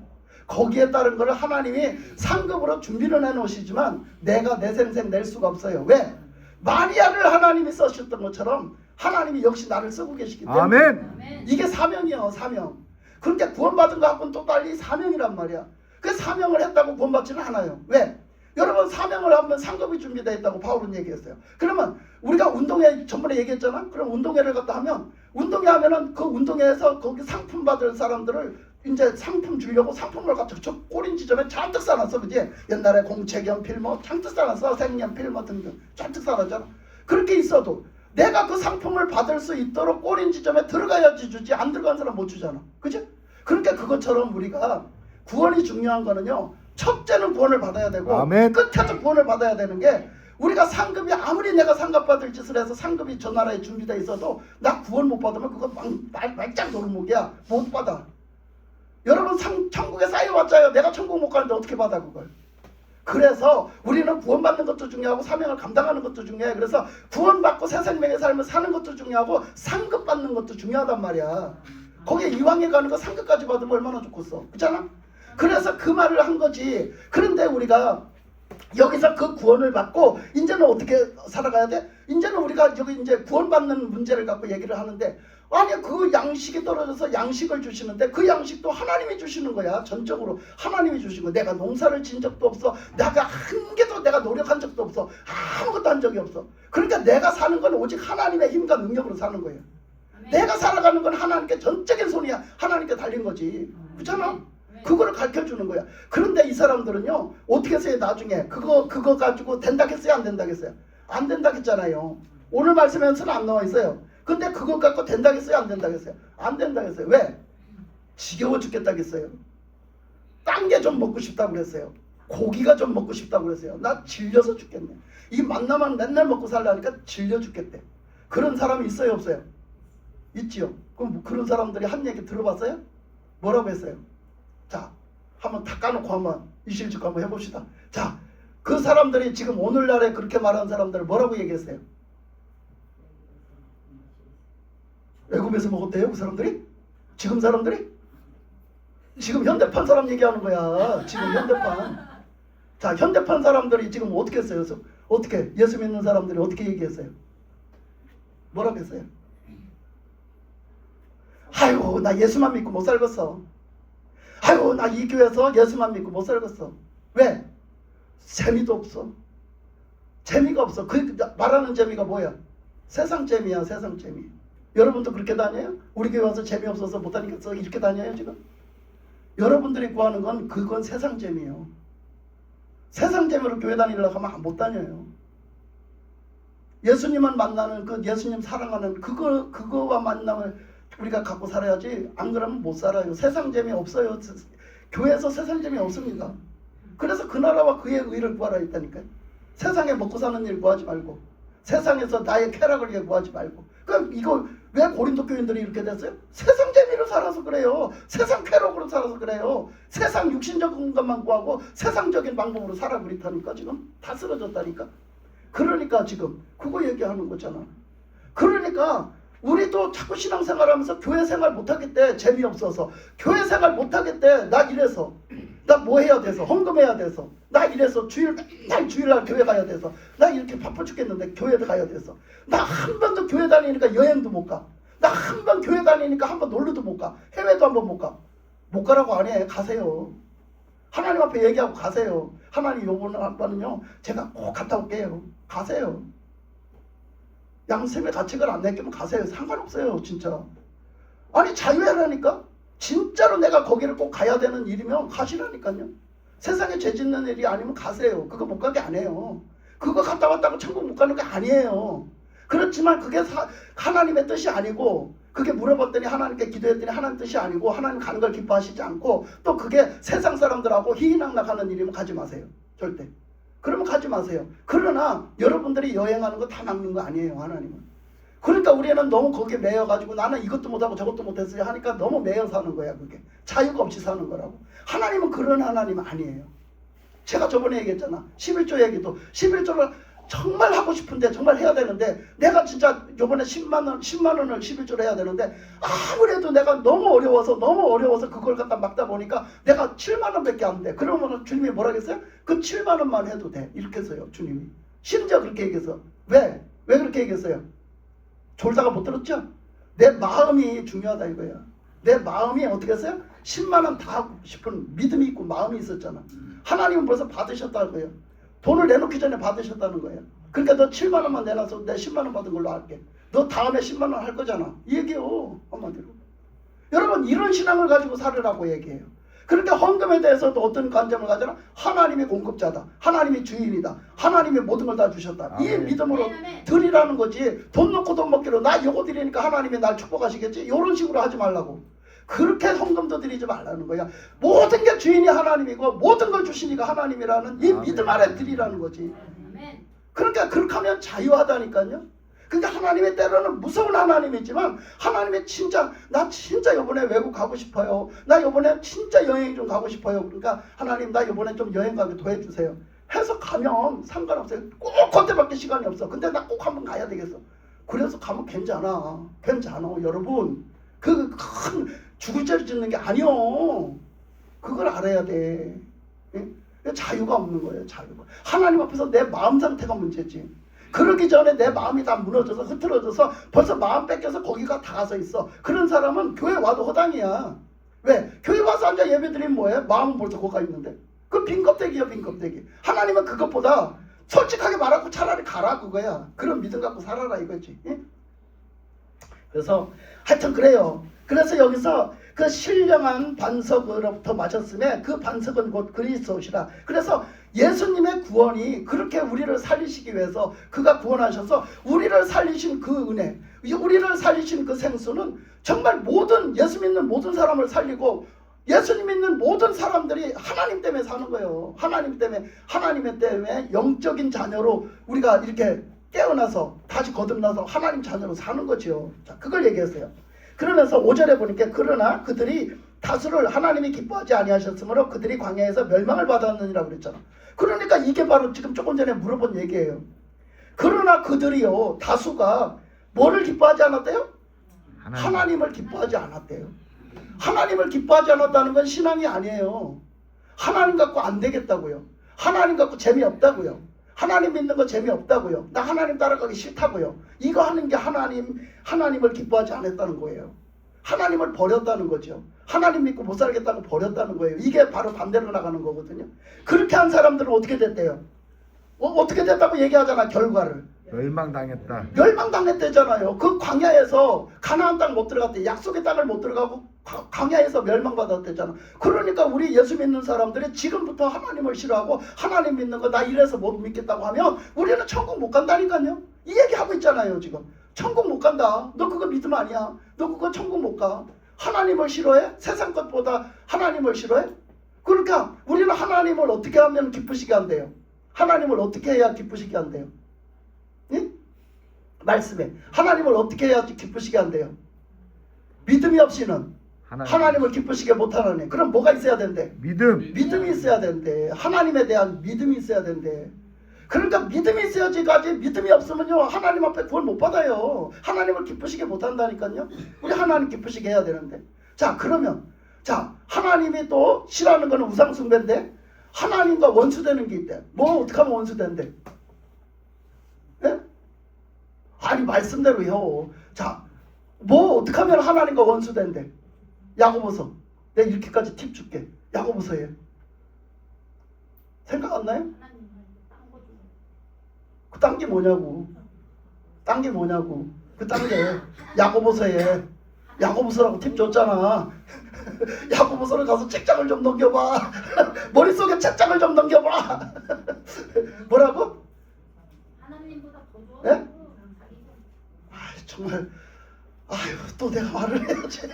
거기에 따른 거를 하나님이 상급으로 준비를 해놓으시지만 내가 내 생생 낼 수가 없어요. 왜? 마리아를 하나님이 쓰셨던 것처럼 하나님이 역시 나를 쓰고 계시기 때문에 아멘. 이게 사명이요. 사명. 그렇게 구원받은 거 갖고는 또 달리 사명이란 말이야. 그 사명을 했다고 구원받지는 않아요. 왜? 여러분 사명을 하면 상급이 준비되어 있다고 바울은 얘기했어요. 그러면 우리가 운동회 전번에 얘기했잖아. 그럼 운동회를 갖다 하면 운동회 하면은 그 운동회에서 거기 상품 받을 사람들을 이제 상품 주려고 상품을 갖다 저 꼬린 지점에 잔뜩 싸놨어. 그지? 옛날에 공채연필 뭐 잔뜩 싸놨어. 색연필 뭐 등등 잔뜩 싸놨잖아. 그렇게 있어도 내가 그 상품을 받을 수 있도록 꼬린 지점에 들어가야지 주지 안 들어간 사람 못 주잖아. 그치? 그러니까 그것처럼 우리가 구원이 중요한 거는요. 첫째는 구원을 받아야 되고 아멘. 끝에도 구원을 받아야 되는 게 우리가 상급이 아무리 내가 상급받을 짓을 해서 상급이 저 나라에 준비되어 있어도 나 구원 못 받으면 그거 말짱 도루묵이야. 못 받아. 여러분 천국에 쌓여왔자요. 내가 천국 못 가는데 어떻게 받아 그걸. 그래서 우리는 구원받는 것도 중요하고 사명을 감당하는 것도 중요해. 그래서 구원받고 새 생명의 삶을 사는 것도 중요하고 상급 받는 것도 중요하단 말이야. 거기에 이왕에 가는 거 상급까지 받으면 얼마나 좋겠어. 그렇잖아? 그래서 그 말을 한 거지. 그런데 우리가 여기서 그 구원을 받고 이제는 어떻게 살아가야 돼? 이제는 우리가 여기 이제 구원받는 문제를 갖고 얘기를 하는데 아니 그 양식이 떨어져서 양식을 주시는데 그 양식도 하나님이 주시는 거야. 전적으로 하나님이 주신 거야. 내가 농사를 진 적도 없어. 내가 한 개도 내가 노력한 적도 없어. 아무것도 한 적이 없어. 그러니까 내가 사는 건 오직 하나님의 힘과 능력으로 사는 거예요. 내가 살아가는 건 하나님께 전적인 손이야. 하나님께 달린 거지. 그렇잖아? 그거를 가르쳐주는 거야. 그런데 이 사람들은요 어떻게 했어요? 나중에 그거 가지고 된다겠어요? 안 된다겠어요? 안 된다겠잖아요. 오늘 말씀에서는 안 나와 있어요. 근데 그거 갖고 된다겠어요? 안 된다겠어요? 안 된다겠어요. 왜? 지겨워 죽겠다겠어요. 딴 게 좀 먹고 싶다고 그랬어요. 고기가 좀 먹고 싶다고 그랬어요. 나 질려서 죽겠네. 이 만나만 맨날 먹고 살라니까 질려 죽겠대. 그런 사람이 있어요? 없어요? 있지요. 그럼 그런 사람들이 한 얘기 들어봤어요? 뭐라고 했어요? 자, 한번 다 까놓고 한번 이실직고 한번 해봅시다. 자, 그 사람들이 지금 오늘날에 그렇게 말하는 사람들을 뭐라고 얘기했어요? 애굽에서 먹었대요? 그 사람들이? 지금 사람들이? 지금 현대판 사람 얘기하는 거야. 지금 현대판. 자, 현대판 사람들이 지금 어떻게 했어요? 그래서 어떻게 예수 믿는 사람들이 어떻게 얘기했어요? 뭐라고 했어요? 아이고 나 예수만 믿고 못 살겠어. 아이고 나 이 교회에서 예수만 믿고 못 살겠어. 왜? 재미도 없어. 재미가 없어. 그 말하는 재미가 뭐야? 세상 재미야. 세상 재미. 여러분도 그렇게 다녀요? 우리 교회 와서 재미없어서 못 다니겠어? 이렇게 다녀요 지금? 여러분들이 구하는 건 그건 세상 재미예요. 세상 재미로 교회 다니려고 하면 못 다녀요. 예수님을 만나는 그 예수님 사랑하는 그거와 만남을 우리가 갖고 살아야지. 안 그러면 못 살아요. 세상 재미 없어요. 교회에서 세상 재미 없습니다. 그래서 그 나라와 그의 의를 구하라 했다니까요. 세상에 먹고 사는 일 구하지 말고 세상에서 나의 쾌락을 위해 구하지 말고. 그럼 이거 왜 고린도 교인들이 이렇게 됐어요? 세상 재미로 살아서 그래요. 세상 쾌락으로 살아서 그래요. 세상 육신적인 것만 구하고 세상적인 방법으로 살아 그렇다니까. 지금 다 쓰러졌다니까. 그러니까 지금 그거 얘기하는 거잖아. 그러니까 우리도 자꾸 신앙생활하면서 교회 생활 못하겠대. 재미없어서. 교회 생활 못하겠대. 나 이래서. 나 나 뭐 해야 돼서, 헌금해야 돼서, 나 이래서 맨날 주일날 교회 가야 돼서, 나 이렇게 바빠 죽겠는데 교회도 가야 돼서, 나 한 번도 교회 다니니까 여행도 못 가, 나 한 번 교회 다니니까 한 번 놀러도 못 가, 해외도 한 번 못 가. 못 가라고 안 해. 가세요. 하나님 앞에 얘기하고 가세요. 하나님 요번에 한 번은요 제가 꼭 갔다 올게요. 가세요. 양심의 가책을 안 내끼면 가세요. 상관없어요. 진짜. 아니 자유해라니까. 진짜로 내가 거기를 꼭 가야 되는 일이면 가시라니까요. 세상에 죄 짓는 일이 아니면 가세요. 그거 못 가게 안 해요. 그거 갔다 왔다고 천국 못 가는 게 아니에요. 그렇지만 그게 하나님의 뜻이 아니고, 그게 물어봤더니 하나님께 기도했더니 하나님 뜻이 아니고 하나님 가는 걸 기뻐하시지 않고, 또 그게 세상 사람들하고 희희낙낙하는 일이면 가지 마세요. 절대. 그러면 가지 마세요. 그러나 여러분들이 여행하는 거 다 막는 거 아니에요. 하나님은. 그러니까 우리는 너무 거기에 매여가지고 나는 이것도 못하고 저것도 못했어요 하니까 너무 매여 사는 거야. 그게 자유가 없이 사는 거라고. 하나님은 그런 하나님 아니에요. 제가 저번에 얘기했잖아. 11조 얘기도 11조를 정말 하고 싶은데 정말 해야 되는데, 내가 진짜 요번에 10만 원을 11조로 해야 되는데 아무래도 내가 너무 어려워서 그걸 갖다 막다 보니까 내가 7만 원밖에 안 돼. 그러면 주님이 뭐라 그랬어요? 그 7만 원만 해도 돼. 이렇게 했어요. 주님이. 심지어 그렇게 얘기했어. 왜 그렇게 얘기했어요? 졸다가 못 들었죠? 내 마음이 중요하다 이거야. 내 마음이 어떻게 했어요? 10만 원 다 하고 싶은 믿음이 있고 마음이 있었잖아. 하나님은 벌써 받으셨다는 거예요. 돈을 내놓기 전에 받으셨다는 거예요. 그러니까 너 7만 원만 내놔서 내 10만 원 받은 걸로 할게. 너 다음에 10만 원 할 거잖아. 이 얘기요. 한마디로. 여러분 이런 신앙을 가지고 살으라고 얘기해요. 그러니까 헌금에 대해서도 어떤 관점을 가져라? 하나님이 공급자다. 하나님이 주인이다. 하나님이 모든 걸 다 주셨다. 이 믿음으로 드리라는 거지. 돈 놓고 돈 먹기로 나 이거 드리니까 하나님이 날 축복하시겠지? 이런 식으로 하지 말라고. 그렇게 헌금도 드리지 말라는 거야. 모든 게 주인이 하나님이고 모든 걸 주시니까 하나님이라는 이 믿음 안에 드리라는 거지. 그러니까 그렇게 하면 자유하다니까요. 그러니까 하나님의 때로는 무서운 하나님이지만, 하나님의 진짜 나 진짜 이번에 외국 가고 싶어요. 나 이번에 진짜 여행 좀 가고 싶어요. 그러니까 하나님 나 이번에 좀 여행 가게 도와주세요. 해서 가면 상관없어요. 꼭 그때밖에 시간이 없어. 근데 나 꼭 한번 가야 되겠어. 그래서 가면 괜찮아. 여러분. 그 큰 죽을 죄를 짓는 게 아니요. 그걸 알아야 돼. 자유가 없는 거예요. 자유가. 하나님 앞에서 내 마음 상태가 문제지. 그러기 전에 내 마음이 다 무너져서 흐트러져서 벌써 마음 뺏겨서 거기가 다 가서 있어. 그런 사람은 교회 와도 허당이야. 왜? 교회 와서 앉아 예배 드리면 뭐해? 마음은 벌써 거기 가 있는데. 그 빈 껍데기야, 빈 껍데기. 하나님은 그것보다 솔직하게 말하고 차라리 가라 그거야. 그런 믿음 갖고 살아라 이거지. 그래서 하여튼 그래요. 그래서 여기서 그 신령한 반석으로부터 마셨음에 그 반석은 곧 그리스도시라. 그래서 예수님의 구원이 그렇게 우리를 살리시기 위해서 그가 구원하셔서 우리를 살리신 그 은혜, 우리를 살리신 그 생수는 정말 모든 예수 믿는 모든 사람을 살리고, 예수님 믿는 모든 사람들이 하나님 때문에 사는 거예요. 하나님 때문에 영적인 자녀로 우리가 이렇게 깨어나서 다시 거듭나서 하나님 자녀로 사는 거죠. 자, 그걸 얘기했어요. 그러면서 5절에 보니까 그러나 그들이 다수를 하나님이 기뻐하지 아니하셨으므로 그들이 광야에서 멸망을 받았느니라 그랬잖아. 그러니까 이게 바로 지금 조금 전에 물어본 얘기예요. 그러나 그들이요, 다수가 뭐를 기뻐하지 않았대요? 하나님을 기뻐하지 않았대요. 하나님을 기뻐하지 않았다는 건 신앙이 아니에요. 하나님 갖고 안 되겠다고요. 하나님 갖고 재미없다고요. 하나님 믿는 거 재미없다고요. 나 하나님 따라가기 싫다고요. 이거 하는 게 하나님을 기뻐하지 않았다는 거예요. 하나님을 버렸다는 거죠. 하나님 믿고 못 살겠다고 버렸다는 거예요. 이게 바로 반대로 나가는 거거든요. 그렇게 한 사람들은 어떻게 됐대요? 어떻게 됐다고 얘기하잖아. 결과를. 멸망당했대잖아요. 그 광야에서 가나안 땅 못 들어갔대. 약속의 땅을 못 들어가고 광야에서 멸망받았대잖아. 그러니까 우리 예수 믿는 사람들이 지금부터 하나님을 싫어하고 하나님 믿는 거 나 이래서 못 믿겠다고 하면 우리는 천국 못 간다니까요. 이 얘기하고 있잖아요. 지금 천국 못 간다. 너 그거 믿음 아니야. 너 그거 천국 못 가. 하나님을 싫어해? 세상 것보다 하나님을 싫어해? 그러니까 우리는 하나님을 어떻게 하면 기쁘시게 한대요? 하나님을 어떻게 해야 기쁘시게 한대요? 응? 말씀에 하나님을 어떻게 해야 기쁘시게 한대요? 믿음이 없이는 하나님을 기쁘시게 못하는 애. 그럼 뭐가 있어야 된대? 믿음이 있어야 된대. 하나님에 대한 믿음이 있어야 된대. 그러니까 믿음이 있어야지 가지. 믿음이 없으면요 하나님 앞에 구원 못 받아요. 하나님을 기쁘시게 못한다니까요. 우리 하나님 기쁘시게 해야 되는데. 자, 그러면 자, 하나님이 또 싫어하는 거는 우상숭배인데 하나님과 원수되는 게 있대. 뭐 어떻게 하면 원수된대? 예? 아니 말씀대로 해요. 자, 뭐 어떻게 하면 하나님과 원수된대? 야고보서. 내가 이렇게까지 팁 줄게. 야고보서에. 생각 안 나요? 그 딴 게 뭐냐고. 딴 게 뭐냐고. 그 딴 게 야고보서에. 야고보서라고 팁 줬잖아. 야고보서를 가서 책장을 좀 넘겨봐. 머릿속에 책장을 좀 넘겨봐. 뭐라고? 하나님보다 더 좋아. 예? 아 정말 아유 또 내가 말을 해야지.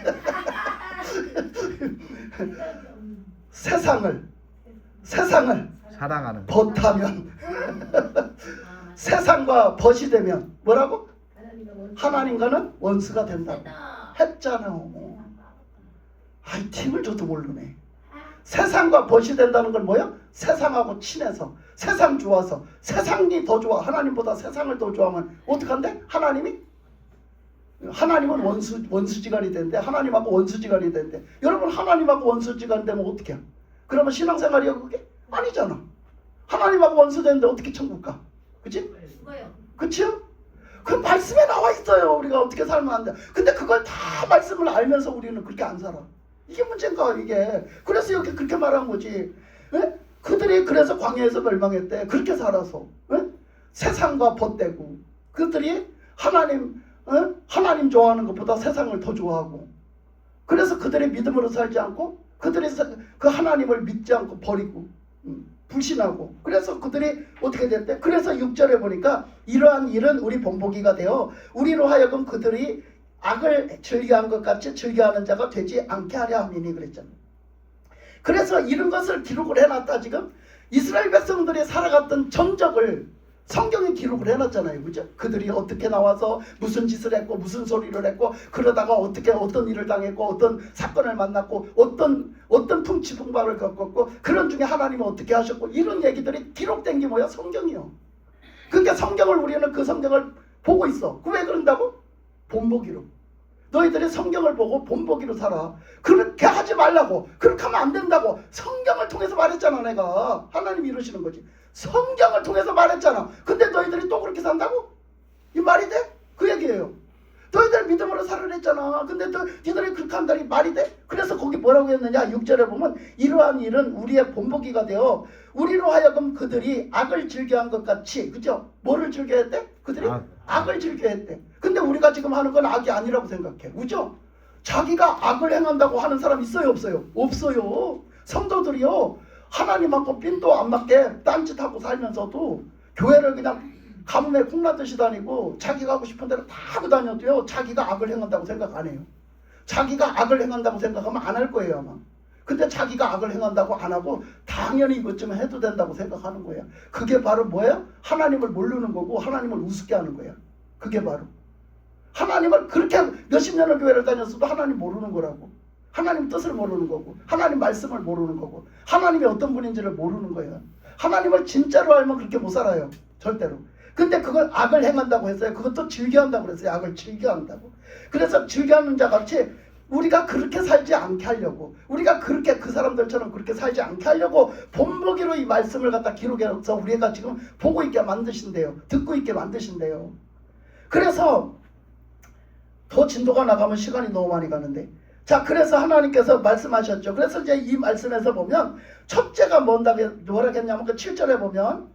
세상을 사랑하는 벗하면 세상과 벗이 되면 뭐라고? 하나님과는 원수가 된다고 했잖아. 아이 팁을 줘도 모르네. 세상과 벗이 된다는 건 뭐야? 세상하고 친해서 세상 좋아서 세상이 더 좋아. 하나님보다 세상을 더 좋아하면 어떡한데? 하나님은 원수지간이 된대. 하나님하고 원수지간이 된대. 여러분 하나님하고 원수지간이 되면 어떻게 해? 그러면 신앙생활이야 그게? 아니잖아. 하나님하고 원수되는데 어떻게 천국 가? 그치? 죽어요. 그치요? 그 말씀에 나와 있어요. 우리가 어떻게 살면 안 돼. 근데 그걸 다 말씀을 알면서 우리는 그렇게 안 살아. 이게 문제인가 이게. 그래서 여기 그렇게 말한 거지. 에? 그들이 그래서 광야에서 멸망했대. 그렇게 살아서 에? 세상과 벗대고 그들이 하나님 좋아하는 것보다 세상을 더 좋아하고 그래서 그들이 믿음으로 살지 않고 그들이 그 하나님을 믿지 않고 버리고 불신하고 그래서 그들이 어떻게 됐대? 그래서 6절에 보니까 이러한 일은 우리 본보기가 되어 우리로 하여금 그들이 악을 즐겨한 것 같이 즐겨하는 자가 되지 않게 하려 함이니 그랬잖아. 그래서 이런 것을 기록을 해놨다. 지금 이스라엘 백성들이 살아갔던 전적을 성경에 기록을 해놨잖아요. 그죠? 그들이 어떻게 나와서 무슨 짓을 했고 무슨 소리를 했고 그러다가 어떻게 어떤 일을 당했고 어떤 사건을 만났고 어떤 풍치풍박을 겪었고 그런 중에 하나님은 어떻게 하셨고 이런 얘기들이 기록된 게 뭐야? 성경이요. 그러니까 성경을 우리는 그 성경을 보고 있어. 왜 그런다고? 본보기로. 너희들이 성경을 보고 본보기로 살아. 그렇게 하지 말라고. 그렇게 하면 안 된다고. 성경을 통해서 말했잖아 내가. 하나님이 이러시는 거지. 성경을 통해서 말했잖아. 근데 너희들이 또 그렇게 산다고? 이 말이 돼? 그 얘기예요. 너희들 믿음으로 살아냈잖아. 근데 너희들이 그렇게 한다니 말이 돼? 그래서 거기 뭐라고 했느냐? 6절에 보면 이러한 일은 우리의 본보기가 되어 우리로 하여금 그들이 악을 즐겨한 것 같이 그죠? 뭐를 즐겨했대? 그들이 악을 즐겨했대. 근데 우리가 지금 하는 건 악이 아니라고 생각해. 그죠? 자기가 악을 행한다고 하는 사람 있어요? 없어요? 없어요. 성도들이요. 하나님하고 핀도 안 맞게 딴짓하고 살면서도 교회를 그냥 가뭄에 콩나듯이 다니고 자기가 하고 싶은 대로 다 하고 다녀도요. 자기가 악을 행한다고 생각 안 해요. 자기가 악을 행한다고 생각하면 안 할 거예요 아마. 근데 자기가 악을 행한다고 안 하고 당연히 이것쯤 해도 된다고 생각하는 거예요. 그게 바로 뭐예요? 하나님을 모르는 거고 하나님을 우습게 하는 거예요. 그게 바로 하나님을 그렇게 몇십 년을 교회를 다녔어도 하나님 모르는 거라고. 하나님 뜻을 모르는 거고 하나님 말씀을 모르는 거고 하나님이 어떤 분인지를 모르는 거예요. 하나님을 진짜로 알면 그렇게 못 살아요. 절대로. 근데 그걸 악을 행한다고 했어요. 그것도 즐겨한다고 그랬어요. 악을 즐겨한다고. 그래서 즐겨하는 자 같이 우리가 그렇게 살지 않게 하려고 우리가 그렇게 그 사람들처럼 그렇게 살지 않게 하려고 본보기로 이 말씀을 갖다 기록해서 우리가 지금 보고 있게 만드신대요. 듣고 있게 만드신대요. 그래서 더 진도가 나가면 시간이 너무 많이 가는데 자 그래서 하나님께서 말씀하셨죠. 그래서 이제 이 말씀에서 보면 첫째가 뭐라 했냐면 그 7절에 보면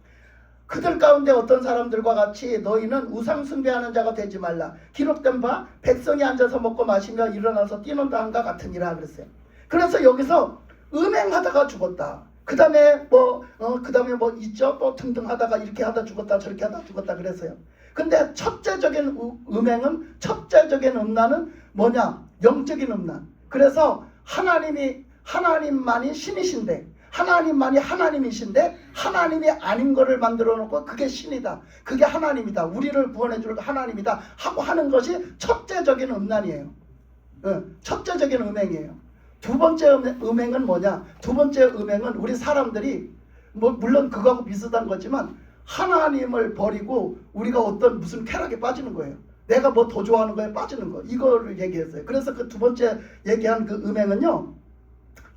그들 가운데 어떤 사람들과 같이 너희는 우상 숭배하는 자가 되지 말라. 기록된 바 백성이 앉아서 먹고 마시며 일어나서 뛰는다 한과 같으니라 그랬어요. 그래서 여기서 음행하다가 죽었다. 그 다음에 그다음에 뭐 있죠? 또 등등 하다가 이렇게 하다 죽었다 저렇게 하다 죽었다 그랬어요. 근데 첫째적인 첫째적인 음란은 뭐냐? 영적인 음란. 그래서 하나님만이 신이신데 하나님만이 하나님이신데 하나님이 아닌 거를 만들어 놓고 그게 신이다. 그게 하나님이다. 우리를 구원해 줄 하나님이다. 하고 하는 것이 첫째적인 음란이에요. 첫째적인 음행이에요. 두 번째 음행은 뭐냐? 두 번째 음행은 우리 사람들이 물론 그거하고 비슷한 거지만 하나님을 버리고 우리가 어떤 무슨 쾌락에 빠지는 거예요. 내가 뭐 더 좋아하는 거에 빠지는 거. 이거를 얘기했어요. 그래서 그 두 번째 얘기한 그 음행은요.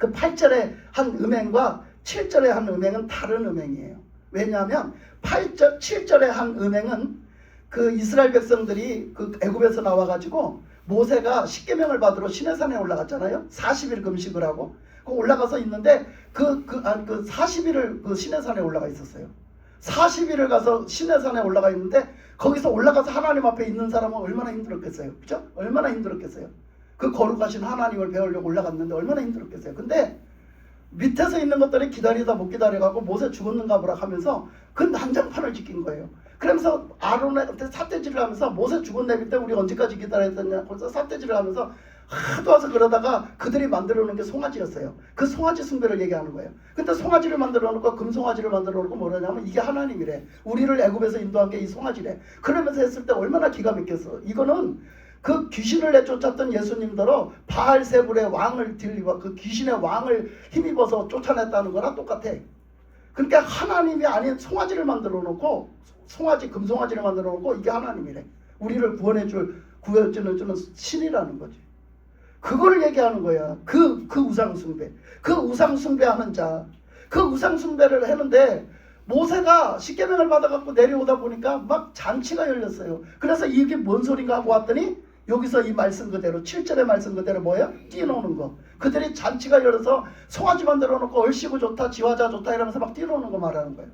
그 8절에 한 음행과 7절에 한 음행은 다른 음행이에요. 왜냐하면 7절에 한 음행은 그 이스라엘 백성들이 그 애굽에서 나와가지고 모세가 십계명을 받으러 시내산에 올라갔잖아요. 40일 금식을 하고 그 올라가서 있는데 그 40일을 그 시내산에 올라가 있었어요. 40일을 가서 시내산에 올라가 있는데 거기서 올라가서 하나님 앞에 있는 사람은 얼마나 힘들었겠어요. 그죠? 얼마나 힘들었겠어요. 그 거룩하신 하나님을 배우려고 올라갔는데 얼마나 힘들었겠어요. 근데 밑에서 있는 것들이 기다리다 못 기다려가고 모세 죽었는가 보라 하면서 그 난장판을 지킨 거예요. 그러면서 아론한테 삿대질을 하면서 모세 죽었네 때 우리 언제까지 기다려야 되냐 그래서 삿대질을 하면서 하도 와서 그러다가 그들이 만들어 놓은 게 송아지였어요. 그 송아지 숭배를 얘기하는 거예요. 근데 송아지를 만들어 놓고 금송아지를 만들어 놓고 뭐라냐면 이게 하나님이래. 우리를 애굽에서 인도한 게 이 송아지래. 그러면서 했을 때 얼마나 기가 막혔어. 이거는 그 귀신을 내쫓았던 예수님더러 바알세불의 왕을 들리고 그 귀신의 왕을 힘입어서 쫓아냈다는 거랑 똑같아. 그러니까 하나님이 아닌 송아지를 만들어 놓고 송아지 금송아지를 만들어 놓고 이게 하나님이래. 우리를 구해주는 신이라는 거지. 그걸 얘기하는 거야. 그 우상숭배. 그 우상숭배하는 자. 그 우상숭배를 했는데 모세가 십계명을 받아갖고 내려오다 보니까 막 잔치가 열렸어요. 그래서 이게 뭔 소린가 하고 왔더니 여기서 이 말씀 그대로 7절의 말씀 그대로 뭐예요? 뛰어노는 거. 그들이 잔치가 열어서 송아지 만들어 놓고 얼씨구 좋다 지화자 좋다 이러면서 막 뛰어노는 거 말하는 거예요.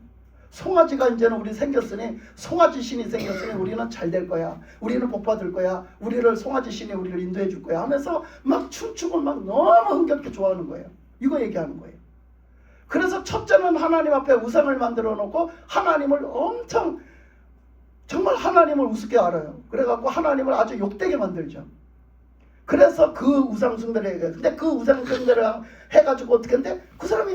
송아지가 이제는 우리 생겼으니 송아지 신이 생겼으니 우리는 잘 될 거야. 우리는 복 받을 거야. 우리를 송아지 신이 우리를 인도해 줄 거야 하면서 막 춤추고 막 너무 흥겹게 좋아하는 거예요. 이거 얘기하는 거예요. 그래서 첫째는 하나님 앞에 우상을 만들어 놓고 하나님을 엄청 정말 하나님을 우습게 알아요. 그래갖고 하나님을 아주 욕되게 만들죠. 그래서 그 우상 숭배를 해요. 근데 그 우상 숭배를 해가지고 어떻게 했는데 그 사람이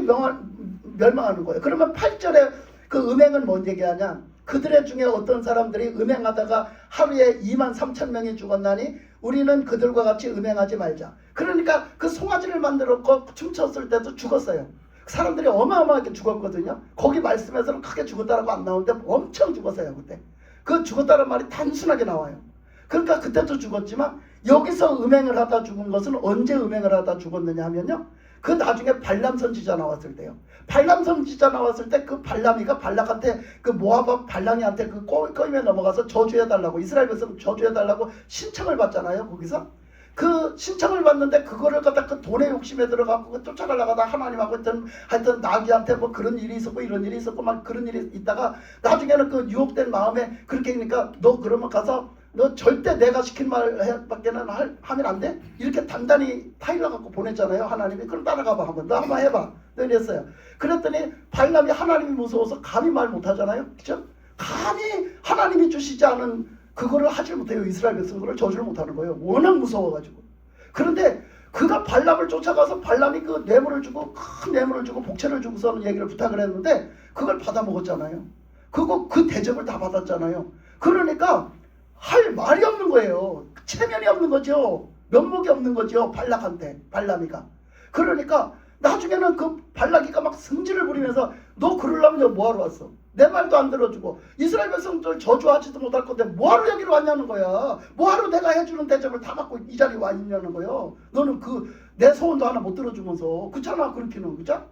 멸망하는 거예요. 그러면 8절에 그 음행은 뭔 얘기하냐? 그들의 중에 어떤 사람들이 음행하다가 하루에 23,000명이 죽었나니 우리는 그들과 같이 음행하지 말자. 그러니까 그 송아지를 만들었고 춤췄을 때도 죽었어요. 사람들이 어마어마하게 죽었거든요. 거기 말씀에서는 크게 죽었다라고 안 나오는데 엄청 죽었어요. 그때. 그 죽었다는 말이 단순하게 나와요. 그러니까 그때도 죽었지만 여기서 음행을 하다 죽은 것은 언제 음행을 하다 죽었느냐 하면요. 그 나중에 발람 선지자 나왔을 때요. 발람 선지자 나왔을 때 그 발람이가 발락한테 그 모압 발람이한테 그 꼬임에 넘어가서 저주해달라고 이스라엘 백성 저주해달라고 신청을 받잖아요. 거기서 그 신청을 받는데 그거를 갖다 그 돈의 욕심에 들어가고 쫓아가려다가 하나님하고 하여튼 나귀한테 뭐 그런 일이 있었고 이런 일이 있었고 막 그런 일이 있다가 나중에는 그 유혹된 마음에 그렇게 하니까 너 그러면 가서 너 절대 내가 시킨 말밖에는 하면 안 돼? 이렇게 단단히 타일러 갖고 보냈잖아요. 하나님이. 그럼 따라가봐 한번. 너 한번 해봐. 이랬어요. 그랬더니 발람이 하나님이 무서워서 감히 말 못하잖아요. 그죠? 감히 하나님이 주시지 않은 그거를 하질 못해요. 이스라엘 백성들을 저주를 못하는 거예요. 워낙 무서워가지고. 그런데 그가 발람을 쫓아가서 발람이 그 뇌물을 주고 큰 뇌물을 주고 복채를 주고서는 얘기를 부탁을 했는데 그걸 받아 먹었잖아요. 그 대접을 다 받았잖아요. 그러니까 할 말이 없는 거예요. 체면이 없는 거죠. 면목이 없는 거죠. 발람이가. 그러니까 나중에는 그 발락이가 막 승질을 부리면서 너 그러려면 뭐하러 왔어? 내 말도 안 들어주고 이스라엘 백성들 저주하지도 못할 건데 뭐하러 여기로 왔냐는 거야. 뭐하러 내가 해주는 대접을 다 받고 이 자리에 와 있냐는 거예요. 너는 내 소원도 하나 못 들어주면서 그렇잖아. 그렇게는. 그죠?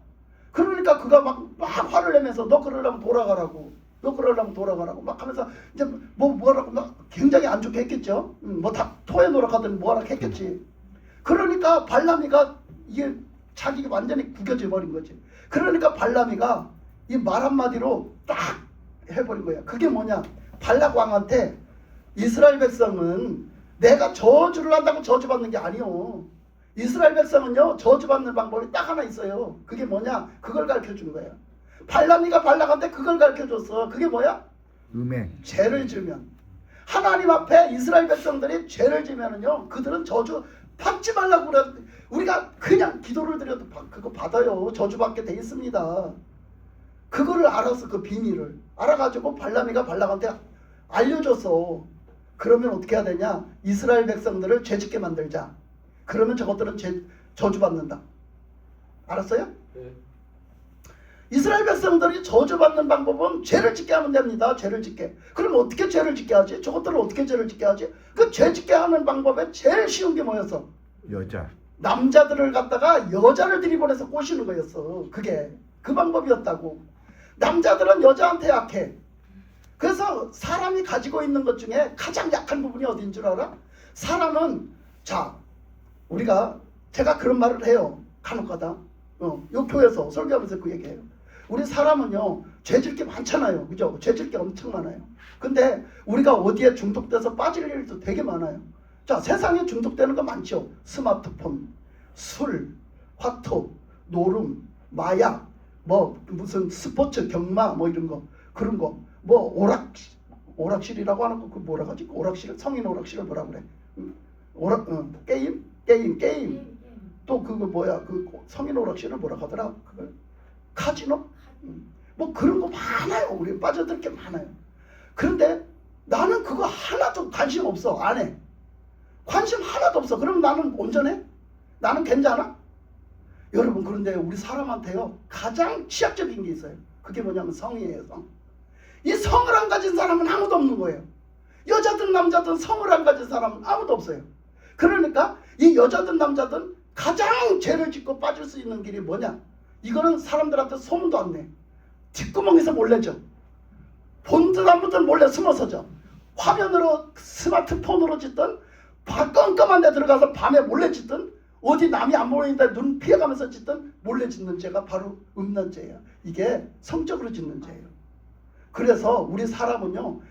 그러니까 그가 막 화를 내면서 너 그러려면 돌아가라고. 막 하면서 이제 뭐라고 막 굉장히 안 좋게 했겠죠. 뭐 다 토해 노력하더니 뭐하라 했겠지. 그러니까 발람이가 이게 자기가 완전히 구겨져 버린 거지. 그러니까 발람이가 이 말 한마디로 딱 해버린 거야. 그게 뭐냐? 발락 왕한테 이스라엘 백성은 내가 저주를 한다고 저주받는 게 아니요. 이스라엘 백성은요 저주받는 방법이 딱 하나 있어요. 그게 뭐냐? 그걸 가르쳐 준 거예요. 발람이가 발락한테 그걸 가르쳐 줬어. 그게 뭐야? 음행. 죄를 지으면 하나님 앞에 이스라엘 백성들이 죄를 지으면은요 그들은 저주 받지 말라고 그래. 우리가 그냥 기도를 드려도 그거 받아요. 저주받게 돼 있습니다. 그거를 알아서 그 비밀을 알아가지고 발람이가 발락한테 알려줬어. 그러면 어떻게 해야 되냐? 이스라엘 백성들을 죄짓게 만들자. 그러면 저것들은 저주받는다. 알았어요? 네. 이스라엘 백성들이 저주받는 방법은 죄를 짓게 하면 됩니다. 죄를 짓게. 그럼 어떻게 죄를 짓게 하지? 저것들을 어떻게 죄를 짓게 하지? 그 죄 짓게 하는 방법에 제일 쉬운 게 뭐였어? 여자. 남자들을 갖다가 여자를 들이보내서 꼬시는 거였어. 그게 그 방법이었다고. 남자들은 여자한테 약해. 그래서 사람이 가지고 있는 것 중에 가장 약한 부분이 어딘 줄 알아? 사람은 자 제가 그런 말을 해요. 간혹가다. 요 교회에서 설교하면서 그 얘기해요. 우리 사람은요 죄질 게 많잖아요. 그죠? 죄질 게 엄청 많아요. 근데 우리가 어디에 중독돼서 빠질 일도 되게 많아요. 자, 세상에 중독되는 거 많죠. 스마트폰, 술, 화투, 노름, 마약, 뭐 무슨 스포츠 경마 뭐 이런 거, 그런 거, 뭐 오락실이라고 하는 거 그 뭐라 하지? 오락실, 성인 오락실을 뭐라 그래? 게임. 또 그거 뭐야? 그 성인 오락실을 뭐라 하더라? 그걸 카지노? 뭐 그런 거 많아요. 우리 빠져들 게 많아요. 그런데 나는 그거 하나도 관심 없어. 안 해. 관심 하나도 없어. 그럼 나는 온전해? 나는 괜찮아? 여러분, 그런데 우리 사람한테요 가장 취약적인 게 있어요. 그게 뭐냐면 성이에요. 성. 이 성을 안 가진 사람은 아무도 없는 거예요. 여자든 남자든 성을 안 가진 사람은 아무도 없어요. 그러니까 이 여자든 남자든 가장 죄를 짓고 빠질 수 있는 길이 뭐냐? 이거는 사람들한테 소문도 안 내. 뒷구멍에서 몰래 져. 본든 안 보든 몰래 숨어서 져. 화면으로 스마트폰으로 짓든 깜깜한 데 들어가서 밤에 몰래 짓든 어디 남이 안 보이는데 눈 피해가면서 짓든 몰래 짓는 죄가 바로 음란죄예요. 이게 성적으로 짓는 죄예요. 그래서 우리 사람은요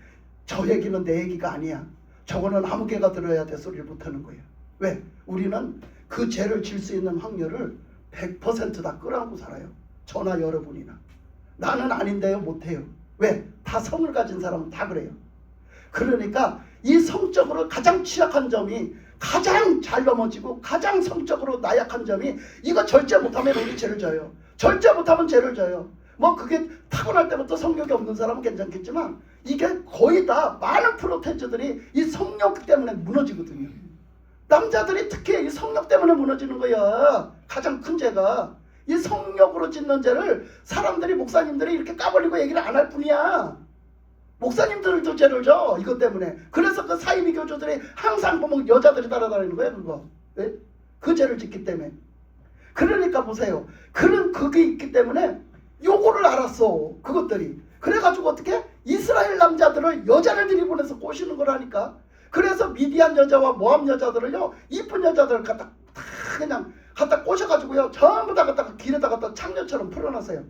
저 얘기는 내 얘기가 아니야. 저거는 아무 개가 들어야 돼 소리를 못하는 거예요. 왜? 우리는 그 죄를 질 수 있는 확률을 100% 다 끌어안고 살아요. 저나 여러분이나. 나는 아닌데요 못해요. 왜? 다 성을 가진 사람은 다 그래요. 그러니까 이 성적으로 가장 취약한 점이 가장 잘 넘어지고 가장 성적으로 나약한 점이 이거 절제 못하면 우리 죄를 져요. 절제 못하면 죄를 져요. 뭐 그게 타고날 때부터 성욕이 없는 사람은 괜찮겠지만 이게 거의 다 많은 프로테즈들이 이 성욕 때문에 무너지거든요. 남자들이 특히 이 성욕 때문에 무너지는 거야. 가장 큰 죄가. 이 성욕으로 짓는 죄를 사람들이 목사님들이 이렇게 까버리고 얘기를 안 할 뿐이야. 목사님들도 죄를 져 이것 때문에. 그래서 그 사이비 교주들이 항상 보면 여자들이 따라다니는 거야 그거. 네? 그 죄를 짓기 때문에. 그러니까 보세요. 그런 그게 있기 때문에 요거를 알았어 그것들이. 그래가지고 어떻게 이스라엘 남자들을 여자를 들이보내서 꼬시는 거라니까. 그래서 미디안 여자와 모압 여자들을요 이쁜 여자들을 갖다 그냥 갖다 꼬셔가지고요 전부 다 갖다가 길에다 갖다 창녀처럼 풀어놨어요.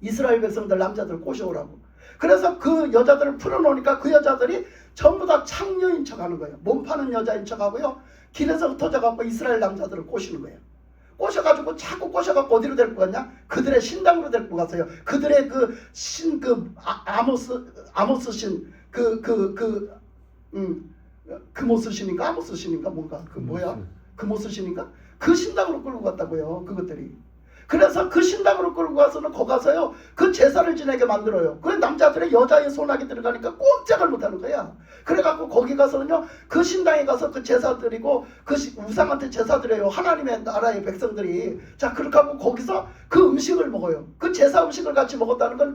이스라엘 백성들 남자들 꼬셔오라고. 그래서 그 여자들을 풀어놓으니까 그 여자들이 전부 다 창녀인 척하는 거예요. 몸 파는 여자인 척하고요 길에서 흩어져갖고 이스라엘 남자들을 꼬시는 거예요. 꼬셔가지고 자꾸 꼬셔갖고 어디로 데리고 갔냐? 그들의 신당으로 데리고 갔어요. 그들의 아모스 신 금오스 신인가 아모스 신인가 뭔가 그 뭐야 금오스 신인가 그 신당으로 끌고 갔다고요. 그것들이. 그래서 그 신당으로 끌고 가서는 거기 가서요 그 제사를 지내게 만들어요. 그 남자들의 여자의 손아귀 들어가니까 꼼짝을 못하는 거야. 그래갖고 거기 가서는요 그 신당에 가서 그 제사 드리고 그 우상한테 제사 드려요. 하나님의 나라의 백성들이. 자 그렇게 하고 거기서 그 음식을 먹어요. 그 제사 음식을 같이 먹었다는 건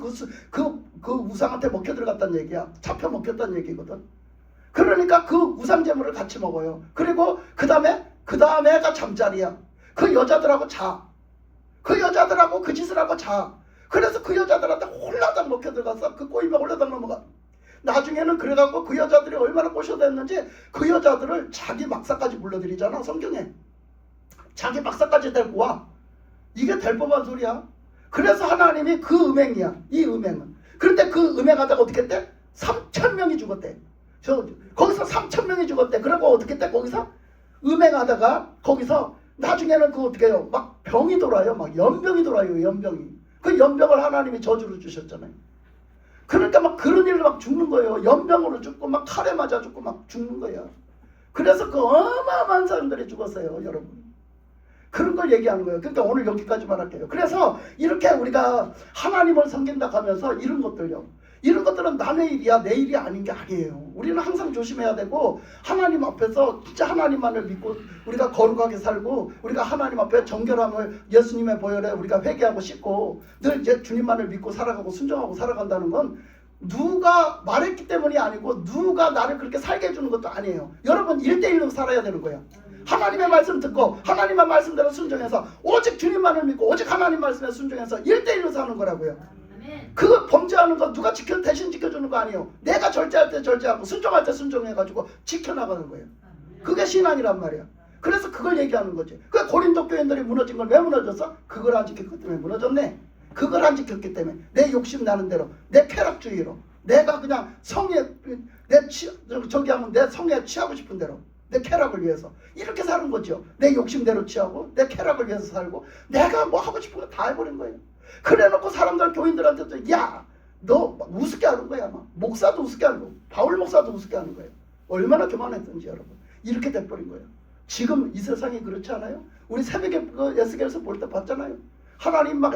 그 우상한테 먹혀 들어갔다는 얘기야. 잡혀 먹혔다는 얘기거든. 그러니까 그 우상 제물을 같이 먹어요. 그리고 그 다음에가 잠자리야. 그 여자들하고 자. 그 여자들하고 그 짓을 하고 자. 그래서 그 여자들한테 홀라당 먹혀 들어가서 그 꼬임에 홀라당 넘어가. 나중에는 그래갖고 그 여자들이 얼마나 꼬셔댔는지 그 여자들을 자기 막사까지 불러들이잖아 성경에. 자기 막사까지 데리고 와. 이게 될 법한 소리야. 그래서 하나님이 그 음행이야. 이 음행은. 그런데 그 음행하다가 어떻게 했대? 3,000명이 죽었대. 거기서 3,000명이 죽었대. 그리고 어떻게 했대? 거기서 음행하다가 거기서 나중에는 그 어떻게 해요? 막 병이 돌아요. 막 연병이 돌아요. 연병이. 그 연병을 하나님이 저주로 주셨잖아요. 그러니까 막 그런 일로 막 죽는 거예요. 연병으로 죽고 막 칼에 맞아 죽고 막 죽는 거예요. 그래서 그 어마어마한 사람들이 죽었어요. 여러분. 그런 걸 얘기하는 거예요. 그러니까 오늘 여기까지만 할게요. 그래서 이렇게 우리가 하나님을 섬긴다 하면서 이런 것들요. 이런 것들은 남의 일이야 내 일이 아닌 게 아니에요. 우리는 항상 조심해야 되고 하나님 앞에서 진짜 하나님만을 믿고 우리가 거룩하게 살고 우리가 하나님 앞에 정결함을 예수님의 보혈에 우리가 회개하고 싶고 늘 이제 주님만을 믿고 살아가고 순종하고 살아간다는 건 누가 말했기 때문이 아니고 누가 나를 그렇게 살게 해주는 것도 아니에요. 여러분 1대1로 살아야 되는 거예요. 하나님의 말씀 듣고 하나님의 말씀대로 순종해서 오직 주님만을 믿고 오직 하나님 말씀에 순종해서 1대1로 사는 거라고요. 아멘. 그 범죄하는 거 누가 대신 지켜주는 거 아니에요. 내가 절제할 때 절제하고 순종할 때 순종해가지고 지켜나가는 거예요. 그게 신앙이란 말이야. 그래서 그걸 얘기하는 거지. 그 고린도 교인들이 무너진 걸 왜 무너졌어? 그걸 안 지켰기 때문에 무너졌네. 그걸 안 지켰기 때문에 내 욕심 나는 대로 내 쾌락주의로 내가 그냥 성에 저기 하면 내 성에 취하고 싶은 대로 내 쾌락을 위해서 이렇게 사는 거죠. 내 욕심대로 취하고 내 쾌락을 위해서 살고 내가 뭐 하고 싶은 거 다 해버린 거예요. 그래놓고 사람들 교인들한테도 야 너 우습게 하는 거야. 막 목사도 우습게 하는 거 바울 목사도 우습게 하는 거예요. 얼마나 교만했던지 여러분. 이렇게 돼버린 거예요. 지금 이 세상이 그렇지 않아요? 우리 새벽에 그 에스겔에서 볼 때 봤잖아요. 하나님 막